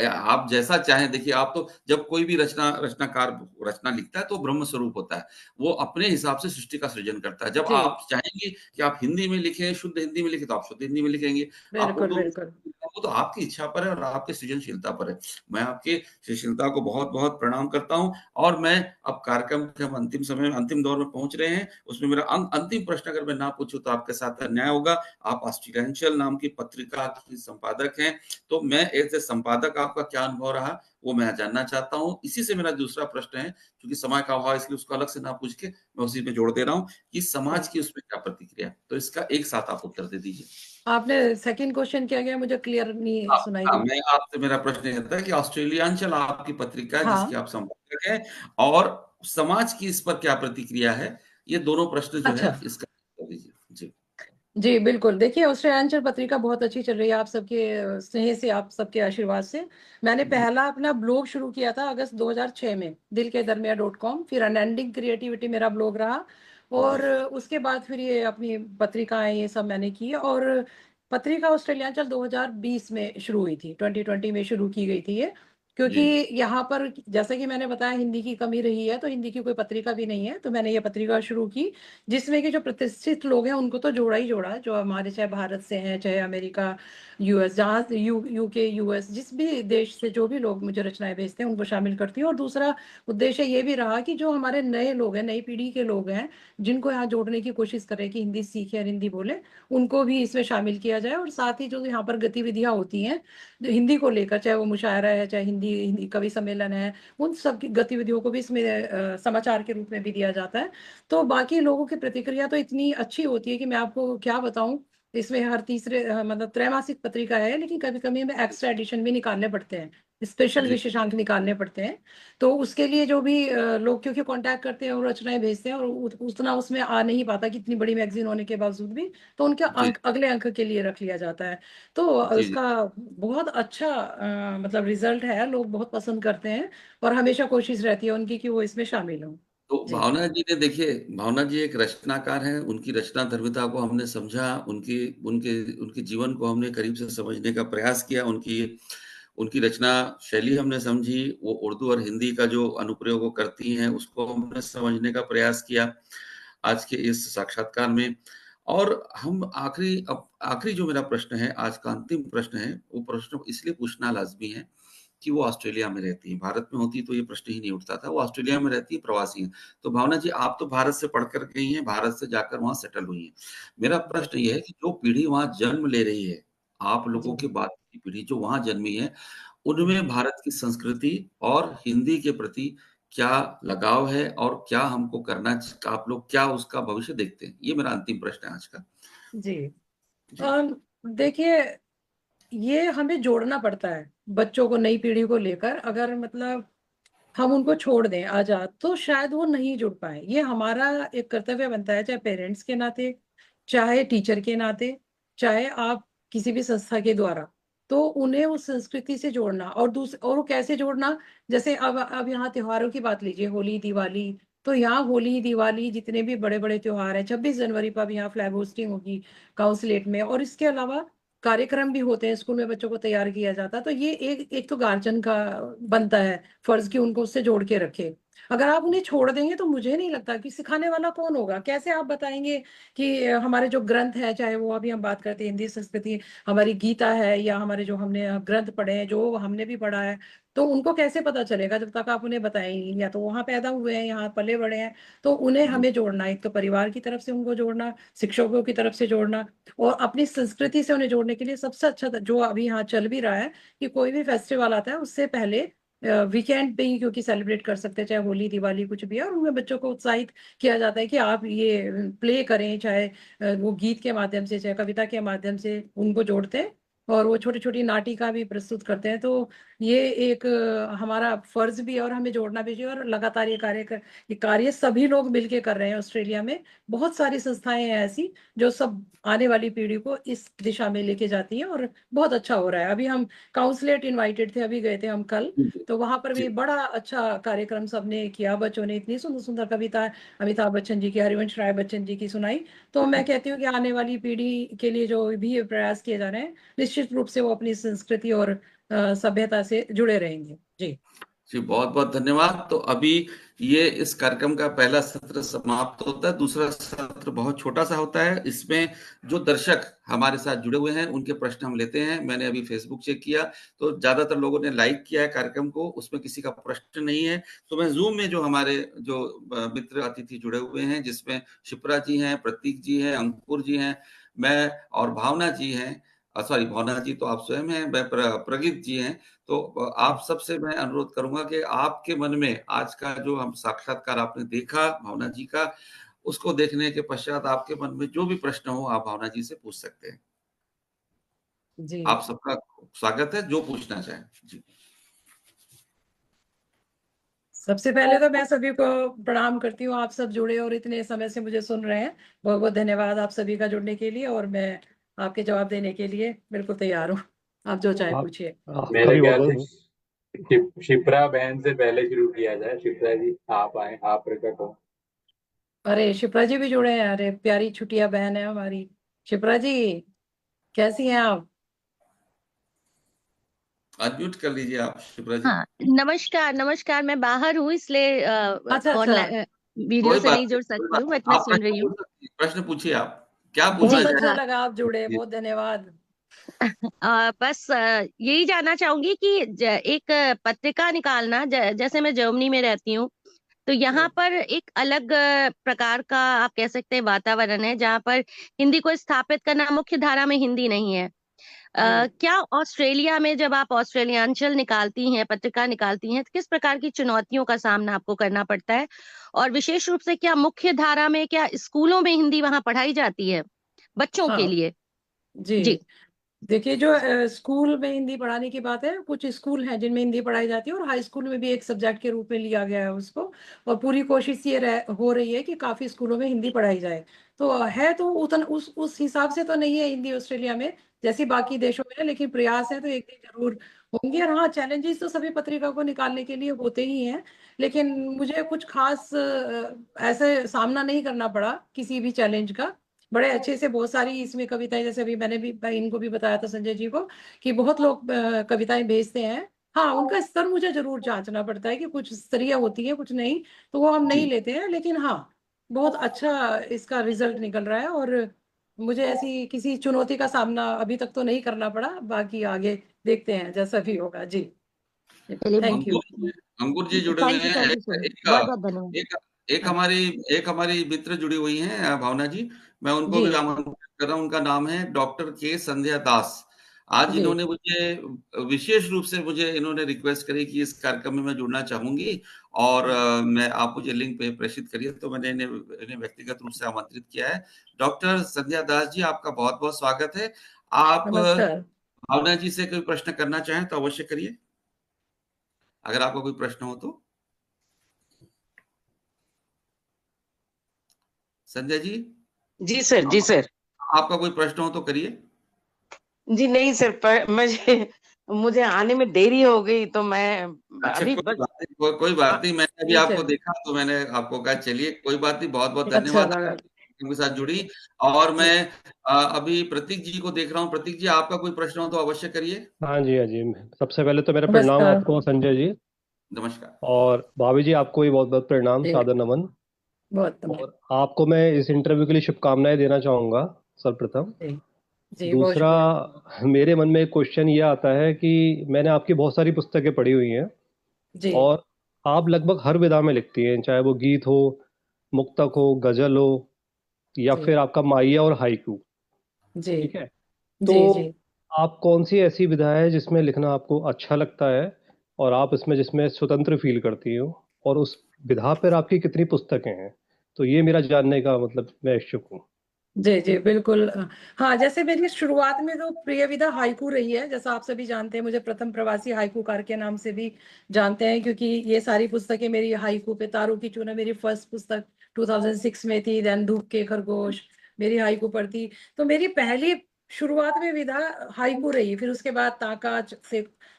आप जैसा चाहें, देखिए आप तो जब कोई भी रचनाकार रचना लिखता है तो ब्रह्म स्वरूप होता है। वो अपने हिसाब से सृष्टि का सृजन करता है। जब जी, आप चाहेंगी कि आप हिंदी में लिखें, शुद्ध हिंदी में लिखें, तो आप शुद्ध हिंदी में लिखेंगे। आपको बिल्कुल उर्दू बिल्कुल, वो तो आपकी इच्छा पर है और आपकी सृजनशीलता पर है। मैं आपकी सृजनशीलता को बहुत-बहुत प्रणाम करता हूँ और मैं अब कार्यक्रम के हम अंतिम समय में अंतिम दौर में पहुँच रहे हैं। उसमें मेरा अंतिम प्रश्न अगर मैं ना पूछूँ तो आपके साथ अन्याय होगा। आप ऑस्ट्रेलियंशियल नाम की पत्रिका की संपादक हैं, तो मैं एज़ ए संपादक आपका क्या अनुभव रहा, वो मैं जानना चाहता हूँ। इसी से मेरा दूसरा प्रश्न है, क्योंकि समय का अभाव है इसलिए उसको अलग से ना पूछ के मैं उसी में जोड़ दे रहा हूँ कि समाज जी। की उसमें क्या प्रतिक्रिया है? तो इसका एक साथ आप उत्तर दे दीजिए। आपने सेकंड क्वेश्चन क्या किया, मुझे क्लियर नहीं हाँ, सुनाई हाँ, दिया। मैं आपसे मेरा प्रश्न ये था कि ऑस्ट्रेलियांचल आपकी पत्रिका है जिसकी हाँ। आप संपादक हैं और समाज की इस पर क्या प्रतिक्रिया है? ये दोनों प्रश्न जो अच्छा। है इसका उत्तर दीजिए। जी, जी, बिल्कुल। देखिए, ऑस्ट्रेलियांचल पत्रिका बहुत अच्छी चल रही है आप सबके स्नेह से, आप सबके आशीर्वाद से। मैंने जी, पहला अपना ब्लॉग शुरू किया था अगस्त 2006 में, दिल के दरमिया डॉट कॉम, फिर अनएंडिंग क्रिएटिविटी मेरा ब्लॉग रहा जी, और उसके बाद फिर ये अपनी पत्रिकाएँ ये सब मैंने की और पत्रिका ऑस्ट्रेलियांचल 2020 में शुरू हुई थी, 2020 में शुरू की गई थी ये। क्योंकि जी, यहाँ पर जैसा कि मैंने बताया हिंदी की कमी रही है, तो हिंदी की कोई पत्रिका भी नहीं है, तो मैंने ये पत्रिका शुरू की जिसमें कि जो प्रतिष्ठित लोग हैं उनको तो जोड़ा ही जोड़ा, जो हमारे चाहे भारत से हैं, चाहे अमेरिका, यूएस, जहाँ से यूके, यूएस, जिस भी देश से जो भी लोग मुझे रचनाएँ भेजते हैं, उनको शामिल करती हूँ और दूसरा उद्देश्य ये भी रहा कि जो हमारे नए लोग हैं, नई पीढ़ी के लोग हैं, जिनको यहाँ जोड़ने की कोशिश करें कि हिंदी सीखें और हिंदी बोलें, उनको भी इसमें शामिल किया जाए और साथ ही जो यहाँ पर गतिविधियाँ होती हैं, जो हिंदी को लेकर, चाहे वो मुशायरा है, चाहे हिंदी हिंदी कवि सम्मेलन है, उन सब की गतिविधियों को भी इसमें समाचार के रूप में भी दिया जाता है। तो बाकी लोगों की प्रतिक्रिया तो इतनी अच्छी होती है कि मैं आपको क्या बताऊँ। इसमें हर तीसरे मतलब त्रैमासिक पत्रिका है, लेकिन कभी-कभी हमें एक्स्ट्रा एडिशन भी निकालने पड़ते हैं, स्पेशल जी, विशेषांक निकालने पड़ते हैं। तो उसके लिए जो भी लोग क्योंकि कॉन्टैक्ट करते हैं और रचनाएँ भेजते हैं और उतना उसमें आ नहीं पाता कि इतनी बड़ी मैगज़ीन होने के बावजूद भी, तो उनके जी, अंक अगले अंक के लिए रख लिया जाता है। तो जी, जी। उसका बहुत अच्छा मतलब रिज़ल्ट है, लोग बहुत पसंद करते हैं और हमेशा कोशिश रहती है उनकी कि वो इसमें शामिल हों। तो जी। भावना जी ने देखिए, भावना जी एक रचनाकार हैं, उनकी रचनाधर्मिता को हमने समझा, उनकी उनके उनके जीवन को हमने करीब से समझने का प्रयास किया, उनकी उनकी रचना शैली हमने समझी, वो उर्दू और हिंदी का जो अनुप्रयोग वो करती हैं, उसको हमने समझने का प्रयास किया, आज के इस साक्षात्कार में। और हम आखिरी जो मेरा प्रश्न है, आज का अंतिम प्रश्न है, वो प्रश्न इसलिए पूछना लाज़मी है कि वो ऑस्ट्रेलिया में रहती हैं। भारत में होती तो ये प्रश्न ही नहीं उठता था। वो ऑस्ट्रेलिया में रहती हैं, प्रवासी हैं। तो भावना जी, आप तो भारत से पढ़ कर गई हैं, भारत से जाकर वहाँ सेटल हुई हैं। मेरा जी। प्रश्न ये है कि जो पीढ़ी वहाँ जन्म ले रही है, आप जी। लोगों के बाद की पीढ़ी जो वहाँ जन्मी है, हुँ। उनमें भारत की संस्कृति और हिंदी के प्रति क्या लगाव है और क्या हमको करना आप लोग क्या उसका भविष्य देखते हैं? ये मेरा अंतिम प्रश्न है आज का। जी। जी, देखिए, ये हमें जोड़ना पड़ता है, बच्चों को, नई पीढ़ी को लेकर अगर मतलब हम उनको छोड़ दें आज़ाद, तो शायद वो नहीं जुड़ पाएँ। ये हमारा एक कर्तव्य बनता है, चाहे पेरेंट्स के नाते, चाहे टीचर के नाते, चाहे आप किसी भी संस्था के द्वारा। तो उन्हें उस संस्कृति से जोड़ना और और वो कैसे जोड़ना, जैसे अब यहाँ त्योहारों की बात लीजिए, होली, दिवाली, तो यहाँ होली, दिवाली जितने भी बड़े-बड़े त्योहार हैं, 26 जनवरी पर भी यहाँ फ्लैग होस्टिंग होगी काउंसलेट में और इसके अलावा कार्यक्रम भी होते हैं, स्कूल में बच्चों को तैयार किया जाता है। तो ये एक एक तो गार्जियन का बनता है फर्ज़ कि उनको उससे जोड़ के रखें। अगर आप उन्हें छोड़ देंगे तो मुझे नहीं लगता कि सिखाने वाला कौन होगा? कैसे आप बताएँगे कि हमारे जो ग्रंथ हैं, चाहे वो अभी हम बात करते हैं हिंदी संस्कृति, हमारी गीता है या हमारे जो हमने ग्रंथ पढ़े हैं, जो हमने भी पढ़ा है, तो उनको कैसे पता चलेगा जब तक आप उन्हें बताएँ ही नहीं? या तो वहाँ पैदा हुए हैं, यहाँ पले-बड़े हैं, तो उन्हें जी, हमें जोड़ना, एक तो परिवार की तरफ से उनको जोड़ना, शिक्षकों की तरफ से जोड़ना और अपनी संस्कृति से उन्हें जोड़ने के लिए सबसे अच्छा जो अभी यहाँ चल भी रहा है कि कोई भी फेस्टिवल आता है उससे पहले वीकेंड पे ही क्योंकि सेलिब्रेट कर सकते हैं चाहे होली दिवाली कुछ भी है और उनमें बच्चों को उत्साहित किया जाता है कि आप ये प्ले करें चाहे वो गीत के माध्यम से चाहे कविता के माध्यम से उनको जोड़ते हैं और वो छोटी छोटी नाटिका भी प्रस्तुत करते हैं तो ये एक हमारा फर्ज भी है और हमें जोड़ना भी चाहिए और लगातार ये कार्य सभी लोग मिलके कर रहे हैं ऑस्ट्रेलिया में बहुत सारी संस्थाएं हैं ऐसी जो सब आने वाली पीढ़ी को इस दिशा में लेके जाती हैं और बहुत अच्छा हो रहा है। अभी हम काउंसलेट इनवाइटेड थे, अभी गए थे हम कल, जी, जी, तो वहाँ पर जी। भी बड़ा अच्छा कार्यक्रम सबने किया, बच्चों ने इतनी सुंदर-सुंदर कविता अमिताभ बच्चन जी की, हरिवंश राय बच्चन जी की सुनाई। तो मैं कहती हूँ कि आने वाली पीढ़ी के लिए जो भी प्रयास किए जा रहे हैं, निश्चित रूप से वो अपनी संस्कृति और सभ्यता से जुड़े रहेंगे। जी। जी, बहुत-बहुत धन्यवाद। तो अभी ये इस कार्यक्रम का पहला सत्र समाप्त होता है, दूसरा सत्र बहुत छोटा-सा होता है। इसमें जो दर्शक हमारे साथ जुड़े हुए हैं, उनके प्रश्न हम लेते हैं। मैंने अभी फ़ेसबुक चेक किया, तो ज़्यादातर लोगों ने लाइक किया है कार्यक्रम को, उसमें किसी का प्रश्न नहीं है। तो मैं ज़ूम में जो हमारे जो मित्र अतिथि जुड़े हुए हैं, जिसमें शिप्रा जी हैं, प्रतीक जी हैं, अंकुर जी हैं, मैं और भावना जी हैं। सॉरी, भावना जी तो आप स्वयं हैं, मैं प्रगीत जी हैं। तो आप सबसे मैं अनुरोध करूँगा कि आपके मन में आज का जो हम साक्षात्कार आपने देखा भावना जी का, उसको देखने के पश्चात आपके मन में जो भी प्रश्न हो आप भावना जी से पूछ सकते हैं। जी, आप सबका स्वागत है, जो पूछना चाहें। जी। सबसे पहले तो मैं सभी को प्रणाम करती हूँ, आप सब जुड़े और इतने समय से मुझे सुन रहे हैं। बहुत-बहुत धन्यवाद आप सभी का जुड़ने के लिए, और मैं आपके जवाब देने के लिए बिल्कुल तैयार हूँ। आप जो चाहें आप पूछिए। आपका मेरे भी बहुत ख्याल से बहुत शिप्रा बहन से पहले शुरू किया जाए। शिप्रा जी आप आए, आप प्रकट हो। अरे शिप्रा जी भी जुड़े हैं, अरे प्यारी छुटिया बहन है हमारी। शिप्रा जी, कैसी हैं आप? अनम्यूट कर लीजिए आप शिप्रा जी। हाँ, नमस्कार नमस्कार। मैं बाहर हूँ इसलिए अच्छा, अच्छा। ऑनलाइन वीडियो कोई से बात नहीं नहीं, जुड़ कोई सकती बात हूँ, नहीं। बट मैं आप सुन प्रश्न रही हूँ। पूछ सकती हैं, प्रश्न पूछिए आप। क्या पूछना बहुत जी अच्छा चाहें? लगा आप जुड़े, जी। बहुत धन्यवाद। बस यही जानना चाहूंगी कि एक पत्रिका निकालना, जैसे मैं जर्मनी में रहती हूँ, तो यहाँ जी, पर एक अलग प्रकार का आप कह सकते हैं वातावरण है, जहाँ पर हिंदी को स्थापित करना, मुख्य धारा में हिंदी नहीं है। जी। क्या ऑस्ट्रेलिया में जब आप ऑस्ट्रेलियांचल निकालती हैं, पत्रिका निकालती हैं, तो किस प्रकार की चुनौतियों का सामना आपको करना पड़ता है? और विशेष रूप से क्या मुख्य धारा में, क्या स्कूलों में हिंदी वहां पढ़ाई जाती है बच्चों के हाँ, लिए? जी। जी। देखिए, जो स्कूल में हिंदी पढ़ाने की बात है, कुछ स्कूल हैं जिनमें हिंदी पढ़ाई जाती है और हाई स्कूल में भी एक सब्जेक्ट के रूप में लिया गया है उसको। और पूरी कोशिश ये हो रही है कि काफ़ी स्कूलों में हिंदी पढ़ाई जाए। तो है तो उतना उस हिसाब से तो नहीं है हिंदी ऑस्ट्रेलिया में, जैसे बाकी देशों में है, लेकिन प्रयास है तो एक दिन ज़रूर होंगे। और हाँ, चैलेंजेस तो सभी पत्रिका को निकालने के लिए होते ही हैं, लेकिन मुझे कुछ खास ऐसे सामना नहीं करना पड़ा किसी भी चैलेंज का। बड़े अच्छे से बहुत सारी इसमें कविताएं, जैसे अभी मैंने भी इनको भी बताया था संजय जी को, कि बहुत लोग कविताएं भेजते हैं। हाँ, उनका स्तर मुझे जरूर जांचना पड़ता है कि कुछ स्तरीय होती है, कुछ नहीं, तो वो हम नहीं जी। लेते हैं। लेकिन हाँ, बहुत अच्छा इसका रिजल्ट निकल रहा है, और मुझे ऐसी किसी चुनौती का सामना अभी तक तो नहीं करना पड़ा। बाकी आगे देखते हैं जैसा भी होगा। जी, चलिए, थैंक यू। अंकुर जी जुड़े हुए हैं। थैंक यू एक सर, बहुत एक बहुत धन्यवाद। एक एक हाँ, हमारी एक हमारी मित्र जुड़ी हुई हैं भावना जी। मैं उनको जी, भी आमंत्रित कर रहा हूँ। उनका नाम है डॉक्टर के संध्या दास। आज जी, इन्होंने मुझे विशेष रूप से मुझे इन्होंने रिक्वेस्ट करी कि इस कार्यक्रम में मैं जुड़ना चाहूंगी, और मैं आप मुझे लिंक पे प्रेषित करिए, तो मैंने इन्हें व्यक्तिगत रूप से आमंत्रित किया है। डॉक्टर संध्या दास जी, आपका बहुत बहुत स्वागत है। आप नमस्कार। भावना जी से कोई प्रश्न करना चाहें तो अवश्य करिए, अगर आपका कोई प्रश्न हो तो। संजय जी, जी सर, जी आप सर। आपका कोई प्रश्न हो तो करिए। जी नहीं सर, पर मुझे मुझे आने में देरी हो गई, तो मैं अच्छा, अभी कोई बस। बात नहीं, कोई बात नहीं। मैंने अभी ठीक है, आपको देखा तो मैंने आपको कहा चलिए कोई बात नहीं, बहुत-बहुत अच्छा धन्यवाद लगा। आपके साथ जुड़ी। और जी, मैं अभी प्रतीक जी को देख रहा हूँ। प्रतीक जी, आपका कोई प्रश्न हो तो अवश्य करिए। हाँ जी, हाँ जी। सबसे पहले तो मेरा प्रणाम नमस्कार। आपको संजय जी, नमस्कार। और भाभी जी आपको भी बहुत बहुत प्रणाम, जी, सादर नमन। बहुत धन्यवाद। और आपको मैं इस इंटरव्यू के लिए शुभकामनाएं देना चाहूँगा सर्वप्रथम। जी, जी, बहुत दूसरा, शुक्रिया। मेरे मन में एक क्वेश्चन ये आता है कि मैंने आपकी बहुत सारी पुस्तकें पढ़ी हुई हैं, जी, और आप लगभग हर विधा में लिखती हैं, चाहे वो गीत हो, मुक्तक हो, गजल हो, या जी, फिर आपका माइया और हाइकू। जी, ठीक है। तो जी, जी। आप कौन सी ऐसी विधा है जिसमें लिखना आपको अच्छा लगता है, और आप इसमें जिसमें स्वतंत्र फील करती हो, और उस विधा पर आपकी कितनी पुस्तकें हैं? तो ये मेरा जानने का मतलब, मैं इच्छुक हूँ। जी, जी, बिल्कुल। हाँ, जैसे मेरी शुरुआत में तो प्रिय विधा हाइकू रही है। जैसा आप सभी जानते हैं, मुझे प्रथम प्रवासी हाइकूकार के नाम से भी जानते हैं, क्योंकि ये सारी पुस्तकें मेरी हाइकू पे। तारों की चूना मेरी फर्स्ट पुस्तक 2006 में थी। देन धूप के खरगोश मेरी हाइकू पर थी। तो मेरी पहली शुरुआत में विधा हाइकू रही, फिर उसके बाद ताका,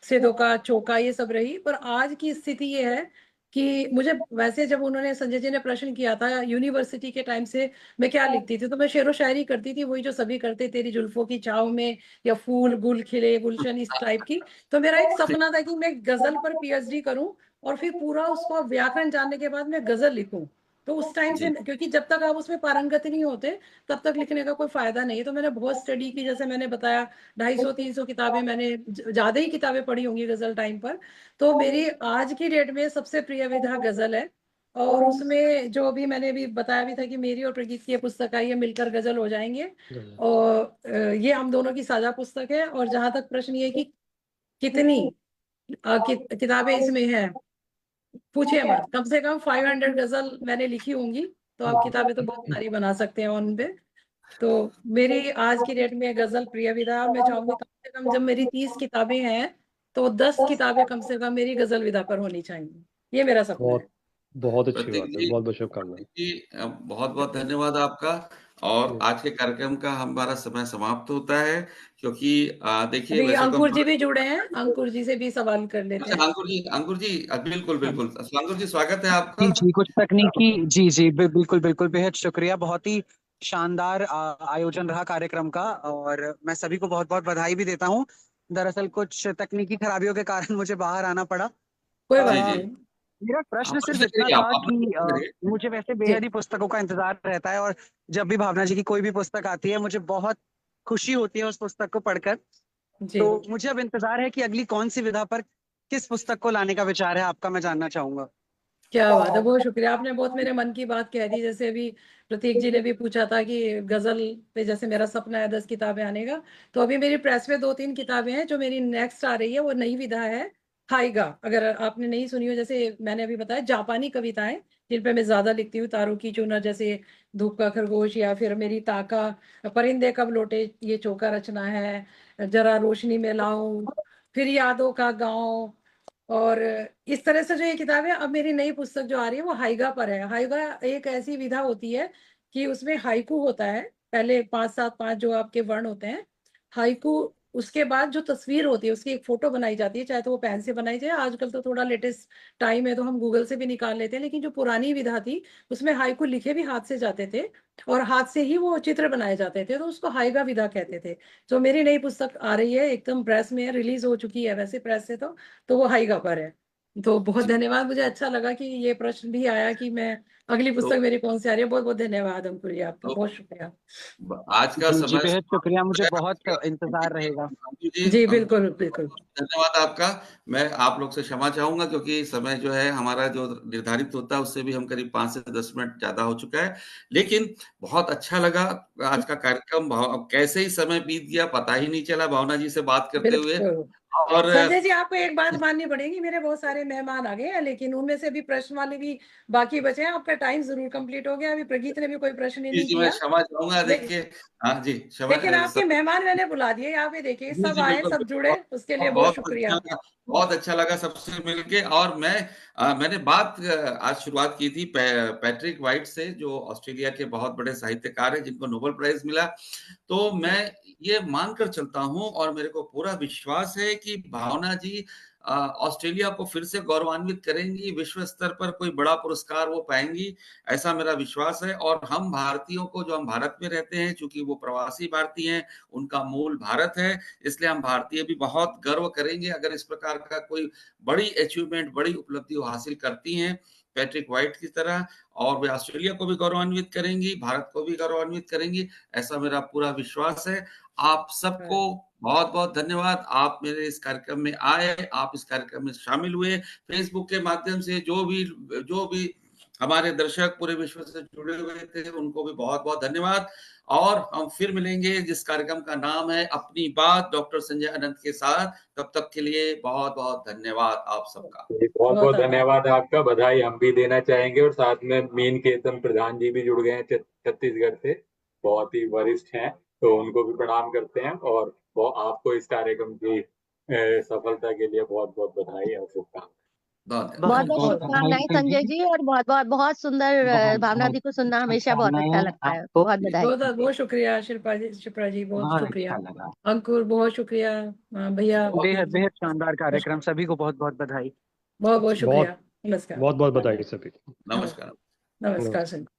सेदोका, चौका, ये सब रही। पर आज की स्थिति ये है कि मुझे, वैसे जब उन्होंने, संजय जी ने प्रश्न किया था यूनिवर्सिटी के टाइम से मैं क्या लिखती थी, तो मैं शेरो शायरी करती थी, वही जो सभी करते, तेरी जुल्फों की छाव में, या फूल गुल खिले गुलशन, इस टाइप की। तो मेरा एक सपना था कि मैं गजल पर पीएचडी करूं, और फिर पूरा उसको व्याकरण जानने के बाद मैं गजल लिखूं। तो उस टाइम से, क्योंकि जब तक आप उसमें पारंगत नहीं होते तब तक लिखने का कोई फायदा नहीं है। तो मैंने बहुत स्टडी की, जैसे मैंने बताया 250-300 किताबें, मैंने ज्यादा ही किताबें पढ़ी होंगी गजल टाइम पर। तो मेरी आज की डेट में सबसे प्रिय विधा गजल है। और उसमें जो भी मैंने भी बताया भी था कि मेरी और प्रगीत की ये पुस्तक आई है, मिलकर गजल हो जाएंगे। और ये हम दोनों की साझा पुस्तक है। और जहां तक प्रश्न ये कि कितनी किताबें इसमें है, पूछिए मत, कम से कम 500 गजल मैंने लिखी होंगी। तो आप किताबें तो बहुत सारी बना सकते हैं उन पे। तो मेरी आज की डेट में गजल प्रिय विधा, और मैं चाहूंगी कम से कम जब मेरी 30 किताबें हैं तो 10 किताबें कम से कम मेरी गजल विधा पर होनी चाहिए। ये मेरा सपना है। बहुत बहुत अच्छी प्रतीक बात है, जी, बहुत बहुत शुभकामनाएं। बहुत बहुत धन्यवाद आपका। और आज के कार्यक्रम का हमारा समय समाप्त होता है, क्योंकि देखिए अभी वैसे तो अंकुर जी भी जुड़े हैं, अंकुर जी से भी सवाल कर लेते अच्छा हैं। अंकुर जी बिल्कुल बिल्कुल, अंकुर जी स्वागत है आपका। जी जी, कुछ तकनीकी, जी जी, बिल्कुल बिल्कुल, बेहद शुक्रिया। बहुत ही शानदार आयोजन रहा कार्यक्रम का, और मैं सभी को बहुत बहुत बधाई भी देता हूँ। दरअसल कुछ तकनीकी खराबियों के कारण मुझे बाहर आना पड़ा। कोई जी बात जी, नहीं। मेरा प्रश्न अपने सिर्फ से इतना करिए, था आप अपने कि से करिए। मुझे वैसे जी बेहद ही पुस्तकों का इंतजार रहता है, और जब भी भावना जी की कोई भी पुस्तक आती है मुझे बहुत खुशी होती है उस पुस्तक को पढ़कर। जी, तो मुझे अब इंतजार है कि अगली कौन सी विधा पर किस पुस्तक को लाने का विचार है आपका, मैं जानना चाहूंगा। क्या बात है, बहुत शुक्रिया। आपने बहुत मेरे मन की बात कह दी। जैसे अभी प्रतीक जी ने भी पूछा था कि गजल पे, जैसे मेरा सपना है 10 किताबें आने का। तो अभी मेरी प्रेस में 2-3 किताबें हैं। जो मेरी नेक्स्ट आ रही है वो नई विधा है, हाइगा। अगर आपने नहीं सुनी हो, जैसे मैंने अभी बताया, जापानी कविताएं जिन पे मैं ज्यादा लिखती हूँ, तारू की चुनर, जैसे धूप का खरगोश, या फिर मेरी ताका, परिंदे कब लौटे, ये चौका रचना है, जरा रोशनी में लाऊं, फिर यादों का गांव। और इस तरह से जो ये किताब है, अब मेरी नई पुस्तक जो आ रही है वो हाइगा पर है। हाइगा एक ऐसी विधा होती है कि उसमें हाइकू होता है, पहले 5-7-5 जो आपके वर्ण होते हैं, हाइकू। उसके बाद जो तस्वीर होती है उसकी एक फोटो बनाई जाती है, चाहे तो वो पेन से बनाई जाए, आजकल तो थोड़ा लेटेस्ट टाइम है तो हम गूगल से भी निकाल लेते हैं। लेकिन जो पुरानी विधा थी उसमें हाइकू लिखे भी हाथ से जाते थे और हाथ से ही वो चित्र बनाए जाते थे, तो उसको हाइगा विधा कहते थे। जो मेरी नई पुस्तक आ रही है, एकदम प्रेस में है, रिलीज हो चुकी है वैसे प्रेस से, तो वो हाइगा पर है। तो बहुत धन्यवाद। मुझे अच्छा लगा कि ये प्रश्न भी आया कि मैं अगली तो, पुस्तक मेरी कौन सी आ रही है। बहुत बहुत धन्यवाद अंकुर जी, आपका तो बहुत शुक्रिया। आज का जी जी, समय बेहद शुक्रिया, मुझे बहुत समाप्त इंतजार रहेगा। जी, जी बिल्कुल बिल्कुल। धन्यवाद आपका। मैं आप लोग से क्षमा चाहूंगा, क्योंकि समय जो है हमारा जो निर्धारित होता है उससे भी हम करीब 5 से 10 मिनट ज्यादा हो चुका है। लेकिन बहुत अच्छा लगा आज का कार्यक्रम। कैसे ही समय बीत गया पता ही नहीं चला भावना जी से बात करते हुए। बिल्कुल और संजय जी, आपको एक बात माननी पड़ेगी, मेरे बहुत सारे मेहमान आ गए हैं, लेकिन उनमें से भी प्रश्न वाले भी बाकी बचे हैं। आपका टाइम जरूर कंप्लीट हो गया। अभी प्रगीत ने भी कोई प्रश्न ही जी नहीं जी, मैं किया। क्षमा चाहूंगा। ले, देखिए, हाँ जी, क्षमा लेकिन आपके मेहमान मैंने बुला दिए यहाँ पे, देखिए जी सब जी, आए, बिल्कुल सब बिल्कुल। जुड़े, उसके लिए बहुत बहुत अच्छा शुक्रिया। लगा, बहुत अच्छा लगा सबसे मिलके। और मैंने बात आज शुरुआत की थी पैट्रिक वाइट से, जो ऑस्ट्रेलिया के बहुत बड़े साहित्यकार हैं जिनको नोबेल प्राइज मिला। तो मैं ये मानकर चलता हूं और मेरे को पूरा विश्वास है कि भावना जी ऑस्ट्रेलिया को फिर से गौरवान्वित करेंगी, विश्व स्तर पर कोई बड़ा पुरस्कार वो पाएंगी, ऐसा मेरा विश्वास है। और हम भारतीयों को, जो हम भारत में रहते हैं, चूंकि वो प्रवासी भारतीय हैं, उनका मूल भारत है, इसलिए हम भारतीय भी बहुत गर्व करेंगे अगर इस प्रकार का कोई बड़ी अचीवमेंट, बड़ी उपलब्धि वो हासिल करती हैं पैट्रिक वाइट की तरह। और वे ऑस्ट्रेलिया को भी गौरवान्वित करेंगी, भारत को भी गौरवान्वित करेंगी, ऐसा मेरा पूरा विश्वास है। आप सबको बहुत बहुत धन्यवाद। आप मेरे इस कार्यक्रम में आए, आप इस कार्यक्रम में शामिल हुए, फेसबुक के माध्यम से जो भी हमारे दर्शक पूरे विश्व से जुड़े हुए थे, उनको भी बहुत बहुत धन्यवाद। और हम फिर मिलेंगे, जिस कार्यक्रम का नाम है अपनी बात, डॉक्टर संजय अनंत के साथ। तब तक के लिए बहुत बहुत धन्यवाद आप सबका। बहुत बहुत बहुत आभार। धन्यवाद आपका, बधाई हम भी देना चाहेंगे। और साथ में मीन केतन प्रधान जी भी जुड़ गए हैं छत्तीसगढ़ से, बहुत ही वरिष्ठ हैं, तो उनको भी प्रणाम करते हैं। और वो आपको इस कार्यक्रम की सफलता के लिए बहुत बहुत बधाई और शुभकामनाएं। धन्यवाद। बहुत बहुत बहुत शुभकामनाएं संजय जी, और बहुत बहुत बहुत सुंदर भावना दी को सुनना हमेशा बहुत अच्छा लगता है। बहुत बधाई। बहुत बहुत शुक्रिया शिप्रा जी, बहुत शुक्रिया। अंकुर बहुत शुक्रिया। भैया बेहद बेहद शानदार कार्यक्रम, सभी को बहुत बहुत बधाई। बहुत बहुत शुक्रिया। बहुत नमस्कार। बहुत बहुत बधाई सभी। नमस्कार। नमस्कार संजय।